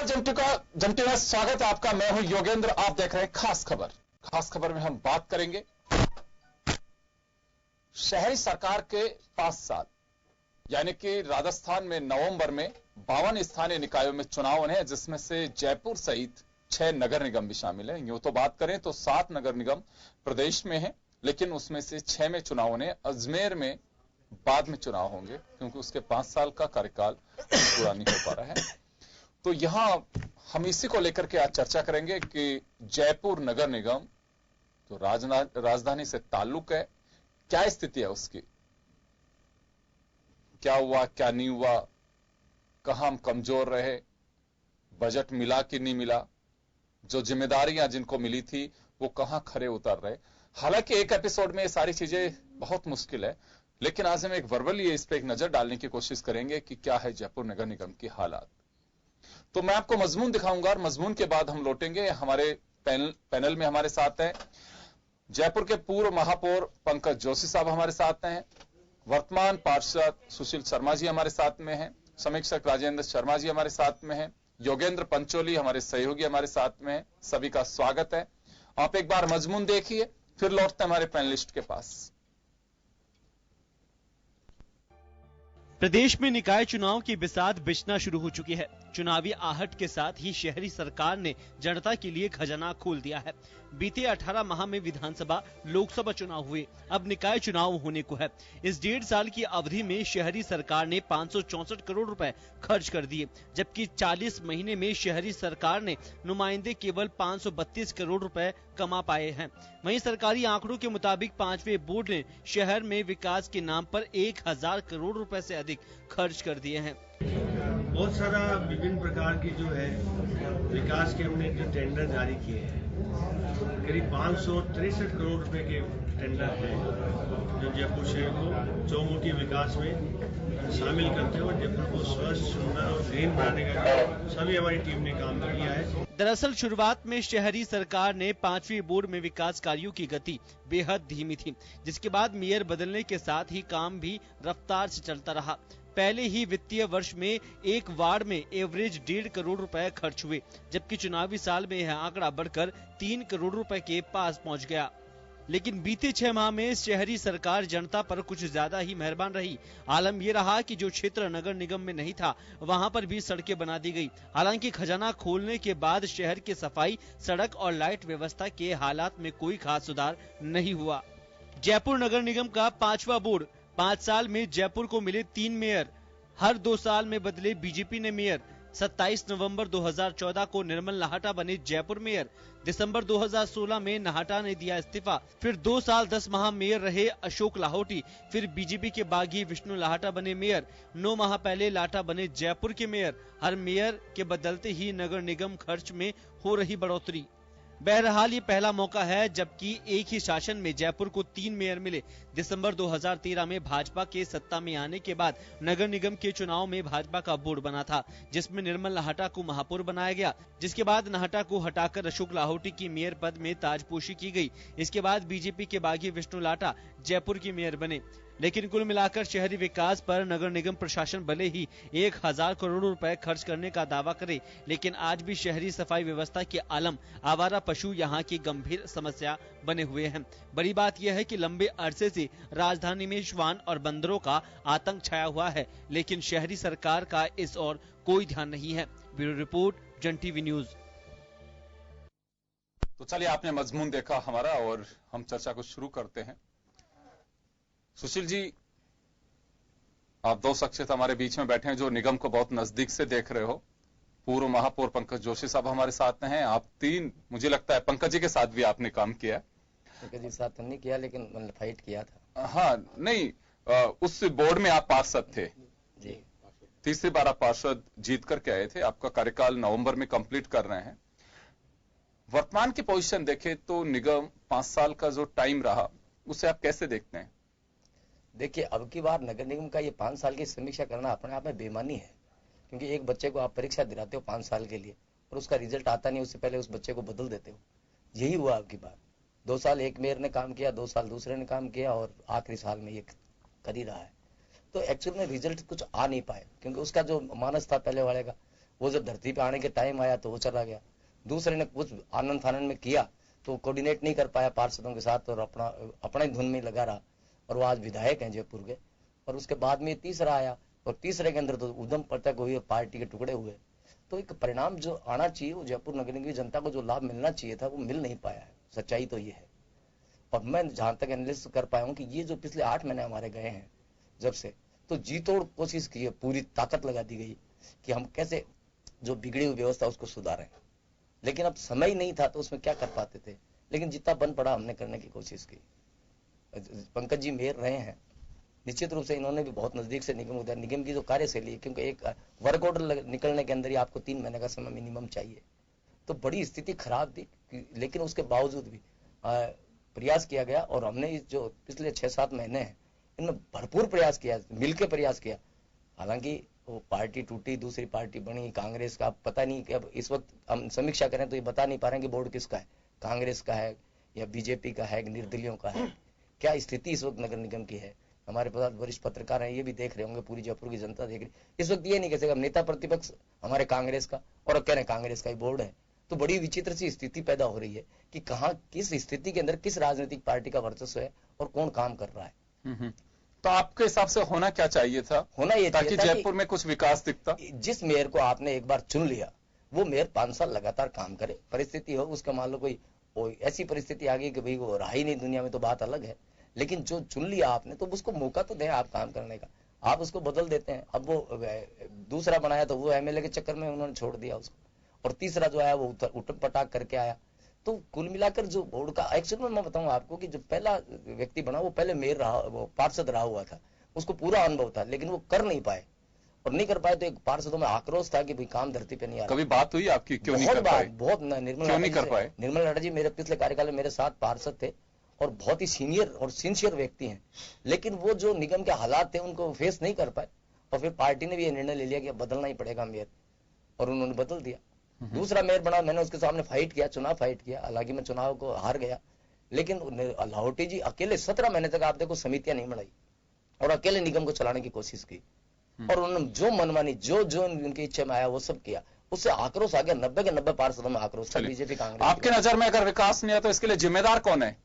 नमस्कार जमटी में स्वागत है आपका। मैं हूं योगेंद्र, आप देख रहे हैं खास खबर। खास खबर में हम बात करेंगे शहरी सरकार के 5 साल, यानी कि राजस्थान में नवंबर में 52 स्थानीय निकायों में चुनाव होने हैं, जिसमें से जयपुर सहित 6 नगर निगम भी शामिल हैं। यूं तो बात करें तो 7 नगर निगम प्रदेश में हैं, लेकिन उसमें से 6 में चुनाव होने। अजमेर में बाद में चुनाव होंगे क्योंकि उसके 5 साल का कार्यकाल पूरा नहीं हो पा रहा है। तो यहां हम इसी को लेकर के आज चर्चा करेंगे कि जयपुर नगर निगम जो राजधानी से ताल्लुक है, क्या स्थिति है उसकी, क्या हुआ क्या नहीं हुआ, कहां हम कमजोर रहे, बजट मिला कि नहीं मिला, जो जिम्मेदारियां जिनको मिली थी वो कहां खरे उतर रहे। हालांकि एक एपिसोड में ये सारी चीजें बहुत मुश्किल है, लेकिन आज हम एक वर्बली इस पे एक नजर डालने की कोशिश करेंगे कि क्या है जयपुर नगर निगम की हालात। तो मैं आपको मजमून दिखाऊंगा और मजमून के बाद हम लौटेंगे। हमारे पैनल में हमारे साथ हैं जयपुर के पूर्व महापौर पंकज जोशी साहब हमारे साथ हैं, वर्तमान पार्षद सुशील शर्मा जी हमारे साथ में हैं, समीक्षक राजेंद्र शर्मा जी हमारे साथ में हैं, योगेंद्र पंचोली हमारे सहयोगी हमारे साथ में हैं। सभी का स्वागत है। आप एक बार मजमून देखिए, फिर लौटते हैं हमारे पैनलिस्ट के पास। प्रदेश में निकाय चुनाव की बिसात बिछना शुरू हो चुकी है। चुनावी आहट के साथ ही शहरी सरकार ने जनता के लिए खजाना खोल दिया है। बीते 18 माह में विधानसभा लोकसभा चुनाव हुए, अब निकाय चुनाव होने को है। इस 1.5 साल की अवधि में शहरी सरकार ने 564 करोड़ रुपए खर्च कर दिए, जबकि 40 महीने में शहरी सरकार ने नुमाइंदे केवल 532 करोड़ रुपए कमा पाए हैं। वहीं सरकारी आंकड़ों के मुताबिक 5वें बोर्ड ने शहर में विकास के नाम पर 1000 करोड़ रुपए से अधिक खर्च कर दिए हैं। बहुत सारा विभिन्न प्रकार की जो है विकास के हमने जो टेंडर जारी किए हैं, करीब 563 करोड़ रुपए के टेंडर हैं जो जयपुर शहर को चौमुखी विकास में शामिल करते हैं और जयपुर को स्वच्छ, सुंदर और ग्रीन बनाने का सभी हमारी टीम ने काम किया है। दरअसल शुरुआत में शहरी सरकार ने 5वीं बोर्ड में विकास कार्यों की गति बेहद धीमी थी, जिसके बाद मेयर बदलने के साथ ही काम भी रफ्तार से चलता रहा। पहले ही वित्तीय वर्ष में एक वार्ड में एवरेज 1.5 करोड़ रुपए खर्च हुए, जबकि चुनावी साल में यह आंकड़ा बढ़कर 3 करोड़ रुपए के पास पहुंच गया। लेकिन बीते 6 माह में शहरी सरकार जनता पर कुछ ज्यादा ही मेहरबान रही। आलम ये रहा कि जो क्षेत्र नगर निगम में नहीं था, वहां पर भी सड़कें बना दी गई। हालांकि खजाना खोलने के बाद शहर के सफाई, सड़क और लाइट व्यवस्था के हालात में कोई खास सुधार नहीं हुआ। जयपुर नगर निगम का 5वां बोर्ड, 5 साल में जयपुर को मिले 3 मेयर, हर 2 साल में बदले बीजेपी ने मेयर। 27 नवंबर 2014 को निर्मल नाहटा बने जयपुर मेयर। दिसंबर 2016 में नाहटा ने दिया इस्तीफा। फिर 2 साल 10 माह मेयर रहे अशोक लाहौटी। फिर बीजेपी के बागी विष्णु लाहटा बने मेयर। 9 माह पहले लाटा बने जयपुर के मेयर। हर मेयर के बदलते ही नगर निगम खर्च में हो रही बढ़ोतरी। बहरहाल ये पहला मौका है जबकि एक ही शासन में जयपुर को 3 मेयर मिले। दिसंबर 2013 में भाजपा के सत्ता में आने के बाद नगर निगम के चुनाव में भाजपा का बोर्ड बना था, जिसमें निर्मल नाहटा को महापौर बनाया गया। जिसके बाद नाहटा को हटाकर अशोक लाहौटी की मेयर पद में ताजपोशी की गई। इसके बाद बीजेपी के बागी विष्णु लाटा जयपुर की मेयर बने। लेकिन कुल मिलाकर शहरी विकास पर नगर निगम प्रशासन भले ही 1000 करोड़ रुपए खर्च करने का दावा करे, लेकिन आज भी शहरी सफाई व्यवस्था के आलम, आवारा पशु यहाँ की गंभीर समस्या बने हुए हैं। बड़ी बात यह है कि लंबे अरसे से राजधानी में श्वान और बंदरों का आतंक छाया हुआ है, लेकिन शहरी सरकार का इस ओर कोई ध्यान नहीं है। ब्यूरो रिपोर्ट, जन टीवी न्यूज। तो चलिए, आपने मजमून देखा हमारा और हम चर्चा को शुरू करते हैं। सुशील जी, आप 2 शख्सियत हमारे बीच में बैठे हैं जो निगम को बहुत नजदीक से देख रहे हो। पूर्व महापौर पंकज जोशी साहब हमारे साथ हैं। आप 3, मुझे लगता है पंकज जी के साथ भी आपने काम किया है। पंकज जी साथ तो नहीं किया, लेकिन मैंने फाइट किया था। हाँ, नहीं, उस बोर्ड में आप पार्षद थे जी। तीसरी बार आप पार्षद जीत करके आए थे। आपका कार्यकाल नवंबर में कंप्लीट कर रहे हैं। वर्तमान की पोजीशन देखें तो निगम 5 साल का जो टाइम रहा, उसे आप कैसे देखते हैं? देखिए, अब की बार नगर निगम का ये 5 साल की समीक्षा करना अपने आप में बेईमानी है, क्योंकि एक बच्चे को आप परीक्षा दिलाते हो 5 साल के लिए और उसका रिजल्ट आता नहीं, उससे पहले उस बच्चे को बदल देते हो। यही हुआ अब की बार। 2 साल एक मेयर ने काम किया, 2 साल दूसरे ने काम किया और आखिरी साल में ये कर ही रहा है। तो एक्चुअल में रिजल्ट कुछ आ नहीं पाए, क्योंकि उसका जो मानस था पहले वाले का, वो जब धरती पे आने के टाइम आया तो वो चला गया। दूसरे ने कुछ आनंद फानंद में किया तो कोऑर्डिनेट नहीं कर पाया पार्षदों के साथ और अपना ही धुन में लगा रहा, और वो आज विधायक हैं जयपुर के। और उसके बाद में तीसरा आया, और तीसरे के अंदर तो उधम पटक हुई और पार्टी के टुकड़े हुए। तो एक परिणाम जो आना चाहिए, वो जयपुर नगर निगम की जनता को जो लाभ मिलना चाहिए था वो मिल नहीं पाया है। सच्चाई तो ये है। और मैं जहां तक एनालिसिस कर पाया हूं कि ये जो पिछले 8 महीने हमारे गए हैं जब से, तो जी तोड़ कोशिश की है, पूरी ताकत लगा दी गई कि हम कैसे जो बिगड़ी हुई व्यवस्था उसको सुधारें। लेकिन अब समय नहीं था तो उसमें क्या कर पाते थे, लेकिन जितना बन पड़ा हमने करने की कोशिश की। पंकज जी मेयर रहे हैं, निश्चित रूप से इन्होंने भी बहुत नजदीक से निगम की जो कार्यशैली है, क्योंकि एक वर्क ऑर्डर निकलने के अंदर ही आपको 3 महीने का समय मिनिमम चाहिए। तो बड़ी स्थिति खराब थी, लेकिन उसके बावजूद भी प्रयास किया गया। और हमने जो पिछले 6-7 महीने हैं इनमें भरपूर प्रयास किया, मिलकर प्रयास किया। हालांकि वो पार्टी टूटी, दूसरी पार्टी बनी कांग्रेस का। पता नहीं कि अब इस वक्त हम समीक्षा करें तो ये बता नहीं पा रहे हैं कि बोर्ड किसका है, कांग्रेस का है या बीजेपी का है, निर्दलियों का है। क्या स्थिति इस वक्त नगर निगम की है। हमारे पास वरिष्ठ पत्रकार हैं, ये भी देख रहे होंगे, पूरी जयपुर की जनता देख रही। इस वक्त ये नहीं कह सकते नेता प्रतिपक्ष हमारे कांग्रेस का और कह रहे कांग्रेस का ही बोर्ड है। तो बड़ी विचित्र सी स्थिति पैदा हो रही है कि कहाँ किस स्थिति के अंदर किस राजनीतिक पार्टी का वर्चस्व है और कौन काम कर रहा है। तो आपके हिसाब से होना क्या चाहिए था? होना ये ताकि जयपुर में कुछ विकास दिखता। जिस मेयर को आपने एक बार चुन लिया, वो मेयर 5 साल लगातार काम करे। परिस्थिति हो उसका, मान लो कोई ऐसी परिस्थिति आ गई कि भाई वो रहा ही नहीं दुनिया में, तो बात अलग है। लेकिन जो चुन लिया आपने तो उसको मौका तो दें आप काम करने का। आप उसको बदल देते हैं। अब वो दूसरा बनाया तो वो एमएलए के चक्कर में उन्होंने छोड़ दिया उसको, और तीसरा जो आया वो उठक पटाक करके आया। तो कुल मिलाकर जो बोर्ड का एक्चुअल में मैं बताऊं आपको कि जो पहला व्यक्ति बना वो पहले मेयर रहा, वो पार्षद रहा हुआ था, उसको पूरा अनुभव था, लेकिन वो कर नहीं पाए। और नहीं कर पाए तो एक पार्षदों में आक्रोश था कि भाई काम धरती पे नहीं आ रहा। कभी बात हुई आपकी क्यों नहीं कर पाए? बहुत निर्मल नाटा जी मेरे पिछले कार्यकाल में मेरे साथ पार्षद थे और बहुत ही सीनियर और सिंसियर व्यक्ति हैं, लेकिन वो जो निगम के हालात थे उनको फेस नहीं कर पाए। और फिर पार्टी ने भी ये निर्णय ले लिया कि बदलना ही पड़ेगा मेयर, और उन्होंने बदल दिया। दूसरा मेयर बना, मैंने उसके सामने फाइट किया, चुनाव फाइट किया। हालांकि मैं चुनाव को हार गया, लेकिन लाहौटी जी अकेले 17 महीने तक आप देखो समितियां नहीं बनाई और अकेले निगम को चलाने की कोशिश की। और उन्होंने जो मनमानी जो उनकी इच्छा में आया वो सब किया। उससे आक्रोश आ गया, 90 के 90 पार्षदों में आक्रोश था बीजेपी कांग्रेस। आपकी नजर में अगर विकास नहीं आया तो इसके लिए जिम्मेदार कौन है?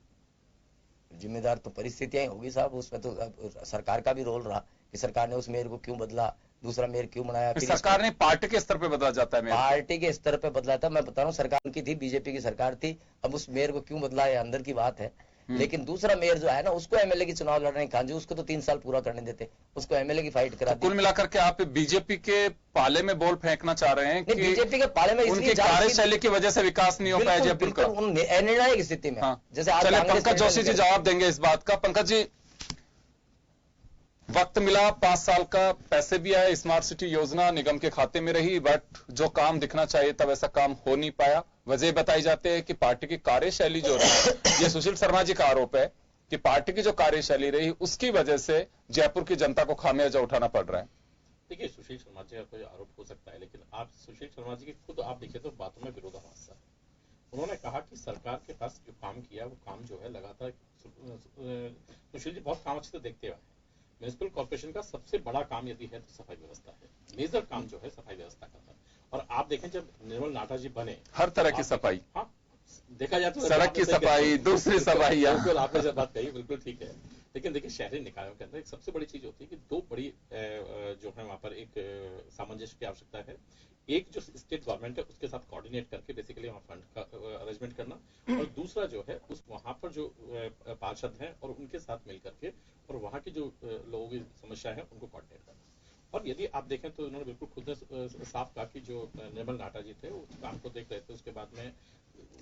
जिम्मेदार तो परिस्थितियां होगी साहब। उसमें तो सरकार का भी रोल रहा कि सरकार ने उस मेयर को क्यों बदला, दूसरा मेयर क्यों बनाया। सरकार ने पार्टी के स्तर पे बदला जाता है मेयर? पार्टी के स्तर पे बदला था। मैं बता रहा हूँ सरकार की थी, बीजेपी की सरकार थी। अब उस मेयर को क्यों बदला है अंदर की बात है। लेकिन दूसरा मेयर जो है ना, उसको एमएलए की चुनाव लड़ने का, उसको तो 3 साल पूरा करने देते, उसको एमएलए की फाइट करा। कुल मिलाकर के आप बीजेपी के पाले में बॉल फेंकना चाह रहे हैं कि बीजेपी के पाले में उनकी कार्यशैली की वजह से विकास नहीं हो पाया जयपुर का? निर्णायक स्थिति में। जैसे आज पंकज जोशी जी जवाब देंगे इस बात का। पंकज जी, वक्त मिला, 5 साल का, पैसे भी आए, स्मार्ट सिटी योजना निगम के खाते में रही, बट जो काम दिखना चाहिए था वैसा काम हो नहीं पाया। वजह बताई जाती है कि पार्टी की कार्यशैली जो रही, ये सुशील शर्मा जी का आरोप है कि पार्टी की जो कार्यशैली रही उसकी वजह से जयपुर की जनता को खामियाजा उठाना पड़ रहा है। देखिए, सुशील शर्मा जी का कोई आरोप हो सकता है, लेकिन आप सुशील शर्मा जी के खुद आप देखिए तो बातों में विरोधाभास है। उन्होंने कहा कि सरकार के पास जो काम किया वो काम जो है लगातार, सुशील जी बहुत काम अच्छे से देखते हुए, म्युनिसिपल कॉर्पोरेशन का सबसे बड़ा काम यदि है तो सफाई व्यवस्था है। मेजर काम जो है सफाई व्यवस्था का था। और आप देखें जब निर्मल नाटा जी बने, हर तरह की सफाई, हाँ देखा जाए तो सड़क की सफाई, दूसरी सफाई, बिल्कुल आपने जब बात कही बिल्कुल ठीक है। लेकिन देखिए, शहरी निकायों के अंदर एक सबसे बड़ी चीज होती है कि 2 बड़ी जो है वहां पर एक सामंजस्य की आवश्यकता है। एक जो स्टेट गवर्नमेंट है उसके साथ कोऑर्डिनेट करके बेसिकली वहाँ फंड का अरेंजमेंट करना, और दूसरा जो है उस वहां पर जो पार्षद हैं और उनके साथ मिल करके और वहां की जो लोगों की समस्या है उनको कोऑर्डिनेट करना। और यदि आप देखें तो उन्होंने बिल्कुल खुद ने साफ कहा कि जो निर्मल नाटा जी थे उस काम को देख रहे थे, उसके बाद में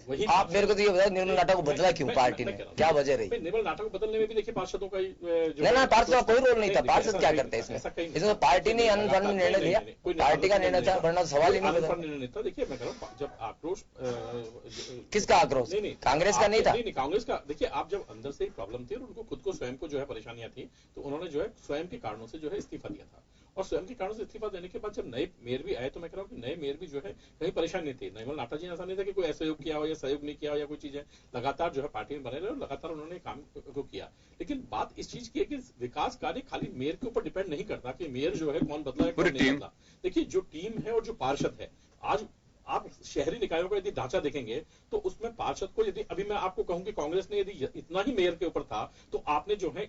वही। आप मेरे को तो ये बताओ निर्मल नाटा को बदला क्यों पार्टी ने, क्या वजह रही? निर्मल नाटा को बदलने में भी देखिए पार्षदों का नहीं, पार्षद का कोई रोल नहीं था। पार्षद क्या करते हैं इसमें तो पार्टी ने अनुदान में निर्णय लिया, पार्टी का निर्णय था, वरना सवाल ही नहीं था। देखिए मैं कह रहा हूँ जब आक्रोश, किसका आक्रोश? कांग्रेस का नहीं था। नहीं, कांग्रेस का। देखिए आप जब अंदर से ही प्रॉब्लम थी और उनको खुद को स्वयं को जो है परेशानियां थी, तो उन्होंने जो है स्वयं के कारणों से जो है इस्तीफा दिया था। और स्वयं के कारणों से इस्तीफा देने के बाद जब नए मेयर भी आए तो मैं कह रहा हूँ कि नए मेयर भी जो है कहीं परेशान नहीं थे। निर्मल नाटा जी ने ऐसा नहीं था कि कोई असहयोग किया हो या सहयोग नहीं किया हो या कोई चीज है, लगातार जो है पार्टी में बने रहे और लगातार उन्होंने काम को किया। लेकिन बात इस चीज की है कि विकास कार्य खाली मेयर के ऊपर डिपेंड नहीं करता कि मेयर जो है कौन बदला है कौन नहीं बदला। देखिए जो टीम है और जो पार्षद है, आज आप शहरी निकायों का यदि ढांचा देखेंगे तो उसमें पार्षद को, यदि अभी मैं आपको कहूं कि कांग्रेस ने यदि इतना ही मेयर के ऊपर था तो आपने जो है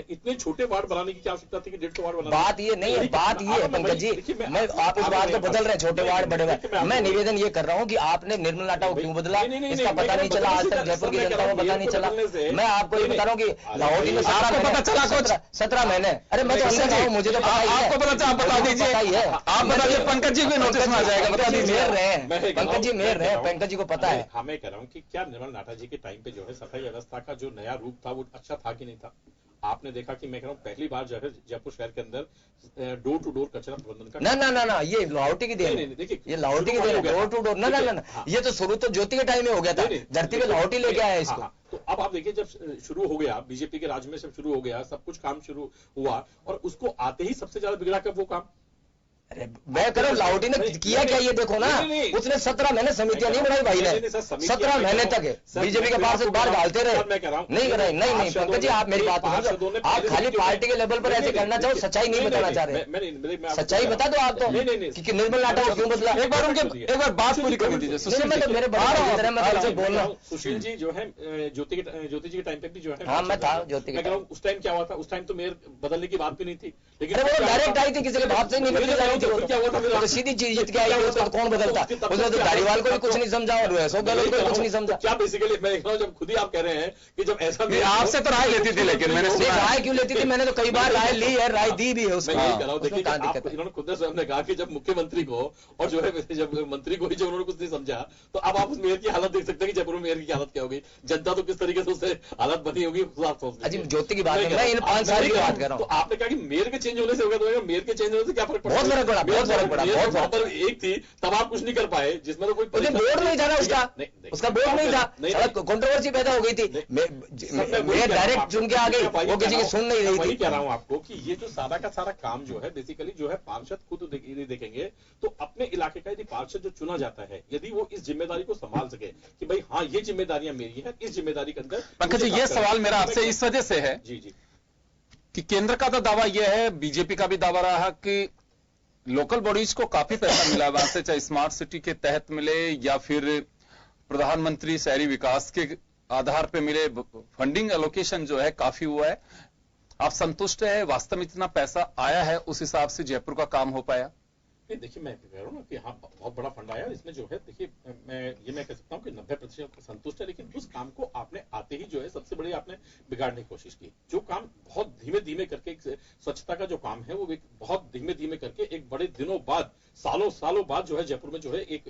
इतने छोटे वार्ड बनाने की क्या आवश्यकता थी कि 150 वार्ड बनाने। बात ये नहीं है, बात ये है पंकज जी, मैं आप इस बात को बदल रहे हैं, छोटे वार्ड बड़े वार्ड। मैं निवेदन ये कर रहा हूँ कि आपने निर्मल नाटा को क्यों बदला, इसका पता नहीं चला, आज तक जयपुर की जनता को पता नहीं चला। मैं आपको ये बता रहा हूँ कि लाहौटी में 17 महीने, अरे मैं तो अंदर हूँ, मुझे तो पता ही है। आपको पता, आप बता दीजिए, आप बताइए, पंकज जी को नोटिस में आ जाएगा, बता दीजिए। मेयर रहे हैं पंकज जी, मेयर रहे हैं, पंकज जी को पता है। हाँ मैं कह रहा हूँ कि क्या निर्मल नाटा जी के टाइम पे जो है सफाई व्यवस्था का जो नया रूप था वो अच्छा था कि नहीं था? आपने देखा कि मैं कह रहा हूँ पहली बार जो है जयपुर शहर के अंदर डोर टू डोर कचरा प्रबंधन का ना, ये लाहौटी की देन है, देखिए ये लाहौटी की देन है, डोर टू डोर। ना, ये तो शुरू तो ज्योति के टाइम में हो गया था, धरती पे लाहौटी लेके आया इसको। तो अब आप देखिए जब शुरू हो गया बीजेपी के राज में, सब शुरू हो गया, सब कुछ काम शुरू हुआ और उसको आते ही सबसे ज्यादा बिगड़ा कब वो काम। अरे मैं कह रहा हूँ लाहौटी ने किया क्या, ये देखो ना, उसने 17 महीने समितियां नहीं बनाई भाई ने, 17 महीने तक बीजेपी के पार्षद बाहर डालते रहे, नहीं कराई। नहीं पंकज जी, आप मेरी बात समझो, आप खाली पार्टी के लेवल पर ऐसे करना चाहो, सच्चाई नहीं बताना चाह रहे। सच्चाई बता दो आप तो कि निर्मल नाटा को क्यों बदला। एक बार बात पूरी कर दीजिए। मेरे बोलना सुशील जी जो है ज्योति जी के टाइम पे भी जो है, हाँ मैं था ज्योति के, उस टाइम क्या हुआ था, उस टाइम तो मेयर बदलने की बात भी नहीं थी, लेकिन वो डायरेक्ट आई थी, किसी के बात से नहीं बदली, क्या हुआ था फिर, सीधी जीत के आई, उसको कौन बदलता। उसने तो धारीवाल को भी कुछ नहीं समझा और अशोक गहलोत को कुछ नहीं समझा। क्या बेसिकली मैं देख रहा हूँ, जब खुद ही आप कह रहे हैं कि जब ऐसा आपसे तो राय लेती थी, लेकिन मैंने राय क्यों लेती थी, मैंने तो कई बार राय ली है, राय दी भी है उसमें। इन्होंने खुद ने स्वयं ने कहा कि जब मुख्यमंत्री को और जो है जब मंत्री को ही जब उन्होंने कुछ नहीं समझा, तो अब आप उस मेयर की हालत देख सकते हैं कि जयपुर में मेयर की हालत क्या होगी, जनता तो किस तरीके से उससे हालत बनी होगी। ज्योति की बात मैं इन 5 साल की बात कर रहा हूँ। तो आपने कहा कि मेयर के चेंज होने से होगा, तो मेयर के चेंज होने से क्या फर्क पड़ा? बहुत फर्क पड़ा, बहुत फर्क पड़ा, बहुत फर्क। एक थी तब आप कुछ नहीं कर पाए, जिसमें तो कोई बोर्ड नहीं था ना उसका बोर्ड नहीं था, कंट्रोवर्सी पैदा हो गई थी, मैं डायरेक्ट चुन के आ गई, वो किसी की सुन नहीं रही थी। वही कह रहा हूं आपको कि ये जो सारा का सारा काम जो है बेसिकली जो है पार्षद खुद देखेंगे, तो अपने इलाके का यदि पार्षद जो चुना जाता है, यदि वो इस जिम्मेदारी को संभाल सके कि भाई हाँ ये जिम्मेदारियां मेरी है, इस जिम्मेदारी के अंदर। पंकज जी, ये सवाल मेरा आपसे इस वजह से है जी कि केंद्र का तो दावा यह है, बीजेपी का भी दावा रहा कि लोकल बॉडीज को काफी पैसा मिला, वहां से चाहे स्मार्ट सिटी के तहत मिले या फिर प्रधानमंत्री शहरी विकास के आधार पे मिले, फंडिंग एलोकेशन जो है काफी हुआ है। आप संतुष्ट है, वास्तव में इतना पैसा आया है, उस हिसाब से जयपुर का काम हो पाया? देखिए मैं कह रहा हूँ ना कि हाँ बहुत बड़ा फंड आया, इसमें जो है देखिए मैं कह सकता हूँ कि 90% संतुष्ट है, लेकिन उस काम को आपने आते ही जो है सबसे बड़ी आपने बिगाड़ने की कोशिश की। जो काम बहुत धीमे धीमे करके, स्वच्छता का जो काम है वो बहुत धीमे धीमे करके एक बड़े दिनों बाद, सालों बाद जो है जयपुर में जो है एक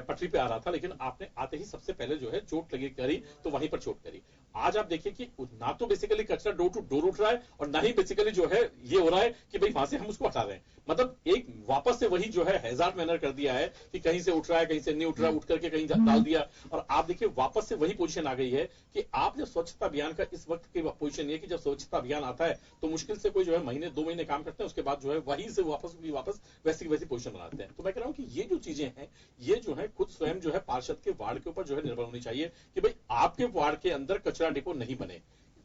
पटरी पे आ रहा था, लेकिन आपने आते ही सबसे पहले जो है चोट लगी करी तो वहीं पर चोट करी। आज आप देखिए कि ना तो बेसिकली कचरा डोर टू डोर उठ रहा है और ना ही बेसिकली जो है ये हो रहा है कि भाई वहां से हम उसको हटा रहे हैं, मतलब एक वापस से वही जो है हैजार्ड मैनर कर दिया है कि कहीं से उठ रहा है, कहीं से नहीं उठ रहा है, उठ करके कहीं डाल दिया। और आप देखिए वापस से वही पोजीशन आ गई है कि आप जब स्वच्छता अभियान का इस वक्त की पोजीशन है कि जब स्वच्छता अभियान आता है तो मुश्किल से कोई जो है महीने 2 महीने काम करते हैं, उसके बाद जो है वहीं से वापस वैसी की वैसी पोजीशन बनाते हैं। तो मैं कह रहा हूं कि ये जो चीजें हैं ये जो है खुद स्वयं जो है पार्षद के वार्ड के ऊपर जो है निर्भर होनी चाहिए कि भाई आपके वार्ड के अंदर कचरा डिपो नहीं बने।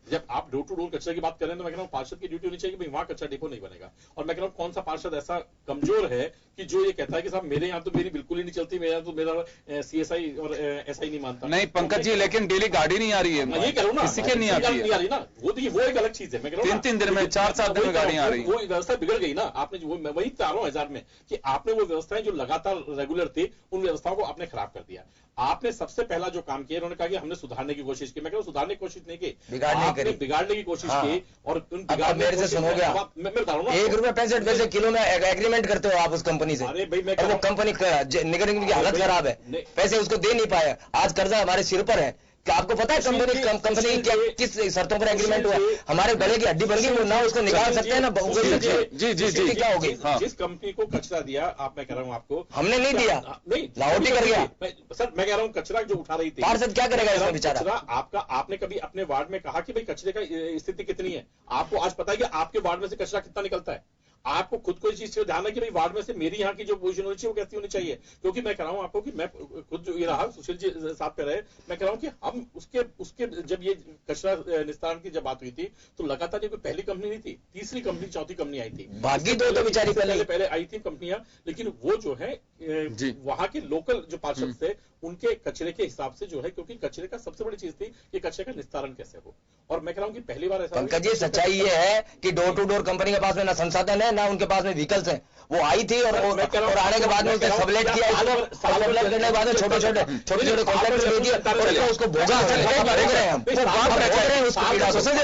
जब आप डोर टू डोर कचरे की बात कर रहे हैं तो मैं कह रहा हूं पार्षद की ड्यूटी होनी चाहिए कि भाई वहां कचरा डिपो नहीं बनेगा। और मैं कह रहा हूं कौन सा पार्षद ऐसा कमजोर है कि जो ये कहता है कि साहब मेरे यहाँ तो मेरी बिल्कुल ही नहीं चलती, मेरे यहाँ तो मेरा सीएसआई और एसआई नहीं मानता। नहीं पंकज जी, लेकिन डेली गाड़ी नहीं आ रही है, मैं ये कह रहा हूं ना, किसी के नहीं आ रही ना, वो एक अलग चीज है। मैं कह रहा हूं 3 दिन में 4 दिन में गाड़ी आ रही है, वो व्यवस्था बिगड़ गई ना। आपने मैं वही चाह रहा हूं हजार में कि आपने वो व्यवस्थाएं जो लगातार रेगुलर थी उन व्यवस्थाओं को आपने खराब कर दिया। आपने सबसे पहला जो काम किया, उन्होंने कहा कि हमने सुधारने की कोशिश की। मैं कह रहा हूं सुधारने की कोशिश नहीं की, बिगाड़ने की कोशिश की। और मेरे से सुनोगे, मैं बता रहा हूं ₹1.65 किलो में एग्रीमेंट करते हो आप उस कंपनी से। अरे भाई मैं वो कंपनी निगम की हालत खराब है, पैसे उसको दे नहीं पाए, आज कर्जा हमारे सिर पर है। क्या आपको पता है कंपनी किस शर्तों पर एग्रीमेंट हुआ? हमारे गले की हड्डी बन गई, वो ना उसको निकाल सकते हैं ना जी क्या होगी। जिस कंपनी को कचरा दिया, आप मैं कह रहा हूँ आपको, हमने नहीं दिया, नहीं लाहौटी कर गया सर। मैं कह रहा हूँ कचरा जो उठा रही थी पार्षद क्या करेगा इसमें बेचारा? कचरा आपका, आपने कभी अपने वार्ड में कहा कि भाई कचरे का स्थिति कितनी है? आपको आज पता है कि आपके वार्ड में से कचरा कितना निकलता है? आपको खुद को इस चीज से ध्यान है कि भाई वार्ड में से मेरी यहाँ की जो पोजीशन होनी चाहिए वो कैसी होनी चाहिए, क्योंकि मैं कह रहा हूँ आपको कि मैं खुद जो ये रहा सुशील जी साथ पे रहे, मैं कह रहा हूँ कि हम उसके जब ये कचरा निस्तारण की जब बात हुई थी तो लगातार ये कोई पहली कंपनी नहीं थी, तीसरी कंपनी चौथी कंपनी आई थी, बाकी दो तो बेचारी पहले आई थी कंपनियां, लेकिन वो जो है वहां के लोकल जो पार्षद थे उनके कचरे के हिसाब से जो है, क्योंकि कचरे का सबसे बड़ी चीज थी कि कचरे का निस्तारण कैसे हो, और मैं कह रहा हूँ कि पहली बार ऐसा पंकज जी सच्चाई ये है कि डोर टू डोर कंपनी के पास में ना संसाधन है ना उनके पास में व्हीकल्स हैं, वो आई थी और आने के बाद में उसने सबलेट किया इसको, सबलेट करने के बाद में छोटे छोटे कॉन्ट्रैक्ट दे दिए और उसको भोगा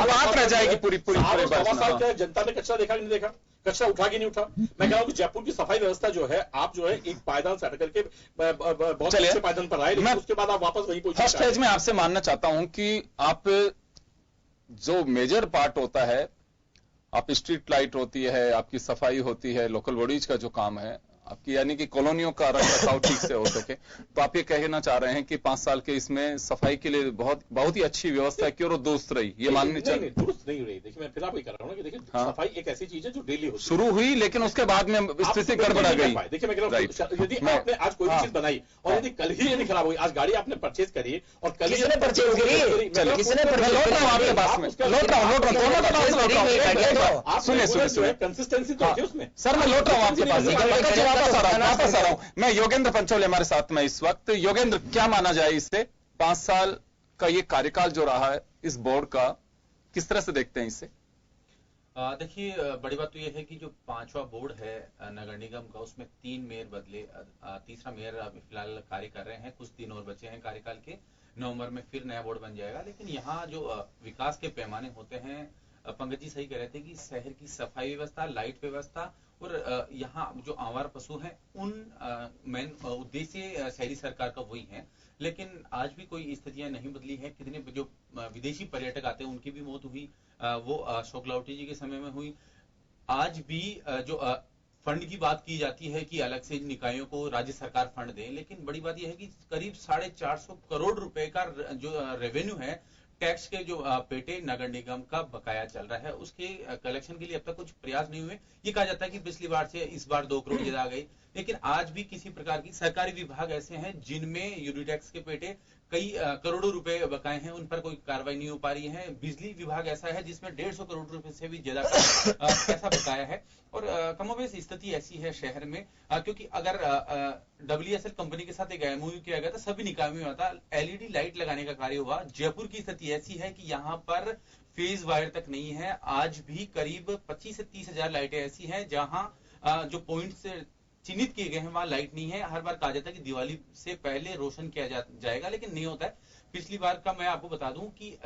बात रह जाएगी पूरी जनता ने कचरा देखा कि नहीं देखा, कचरा उठा कि नहीं उठा। मैं कह रहा हूँ कि जयपुर की सफाई व्यवस्था जो है, आप जो है एक पायदान से हट करके बहुत अच्छे पायदान पर आए, लेकिन उसके बाद आप वापस वही पहुंचे। फर्स्ट फेज में आपसे मानना चाहता हूं कि आप जो मेजर पार्ट होता है, आप स्ट्रीट लाइट होती है, आपकी सफाई होती है, लोकल बॉडीज का जो काम है आपकी, यानी कि कॉलोनियों का रखरखाव ठीक से हो सके, तो आप ये कहना चाह रहे हैं कि 5 साल के इसमें सफाई के लिए बहुत ही अच्छी व्यवस्था की और दुरुस्त रही, ये माननी चाहिए। दुरुस्त नहीं रही, देखिए मैं फिर आपको कह रहा हूँ कि देखिए सफाई एक ऐसी चीज है जो डेली होती शुरू हुई, लेकिन उसके बाद में स्थिति गड़बड़ा गई। देखिए मैं कह रहा हूँ यदि आपने आज कोई भी चीज बनाई और यदि कल ही यदि खराब हुई, आज गाड़ी आपने परचेज करी और कल ही परचेज करी, किसने लौट रहा हूँ आपके पास में, लौट रहा हूँ सुनिए कंसिस्टेंसी तो है उसमें। सर मैं लौट रहा हूँ आपके पास, वापस आ रहा हूं मैं। योगेंद्र पंचोले हमारे साथ में इस वक्त। योगेंद्र, क्या माना जाए इससे 5 साल का ये कार्यकाल जो रहा है इस बोर्ड का, किस तरह से देखते हैं इसे? देखिए बड़ी बात तो ये है कि जो 5वां बोर्ड है नगर निगम का, उसमें 3 मेयर बदले, तीसरा मेयर अभी फिलहाल कार्य कर रहे हैं, कुछ दिन और बचे हैं कार्यकाल के, नवंबर में फिर नया बोर्ड बन जाएगा। लेकिन यहाँ जो विकास के पैमाने होते हैं, पंकज जी सही कह रहे थे कि शहर की सफाई व्यवस्था, लाइट व्यवस्था और यहाँ जो आवारा पशु हैं, उन मेन उद्देश्य शहरी सरकार का वही है। लेकिन आज भी कोई स्थितियां नहीं बदली है। कितने जो विदेशी पर्यटक आते हैं उनकी भी मौत हुई, वो अशोक लाहोटी जी के समय में हुई। आज भी जो फंड की बात की जाती है कि अलग से निकायों को राज्य सरकार फंड दे, लेकिन बड़ी बात यह है कि करीब 450 करोड़ रुपए का जो रेवेन्यू है, टैक्स के जो पेटे नगर निगम का बकाया चल रहा है, उसके कलेक्शन के लिए अब तक कुछ प्रयास नहीं हुए। ये कहा जाता है कि पिछली बार से इस बार 2 करोड़ ज्यादा आ गई, लेकिन आज भी किसी प्रकार की सरकारी विभाग ऐसे हैं जिनमें यूनिट टैक्स के पेटे कई करोड़ों रुपए बकाए हैं, उन पर कोई कार्रवाई नहीं हो पा रही है। बिजली विभाग ऐसा है जिसमें 150 करोड़ रुपए से भी ज्यादा पैसा बकाया है। और कमोबेश स्थिति ऐसी है शहर में, क्योंकि अगर WSL कंपनी के साथ एक MOU किया गया था, सभी निकायों में आता, LED लाइट लगाने का कार्य हुआ। जयपुर की स्थिति ऐसी है कि यहाँ पर फेज वायर तक नहीं है। आज भी करीब 25 से 30 हजार लाइटें ऐसी हैं जहां जो पॉइंट्स चिन्हित किए गए हैं वहां लाइट नहीं है। हर बार कहा जाता है कि दिवाली से पहले रोशन किया जाएगा, लेकिन नहीं होता है। पिछली बार का मैं आपको बता दूं कि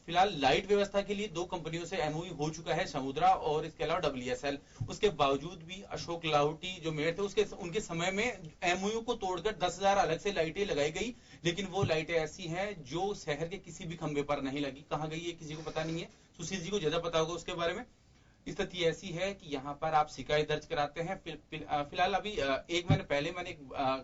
फिलहाल लाइट व्यवस्था के लिए 2 कंपनियों से MOU हो चुका है, समुद्रा और इसके अलावा WSL। उसके बावजूद भी अशोक लाहोटी जो मेयर थे उनके समय में MOU को तोड़कर 10,000 अलग से लाइटें लगाई गई, लेकिन वो लाइटें ऐसी हैं जो शहर के किसी भी खंबे पर नहीं लगी। कहाँ गई है किसी को पता नहीं है, सुशील जी को ज्यादा पता होगा उसके बारे में। स्थिति ऐसी है कि यहाँ पर आप शिकायत दर्ज कराते हैं। फिलहाल अभी एक महीने पहले मैंने एक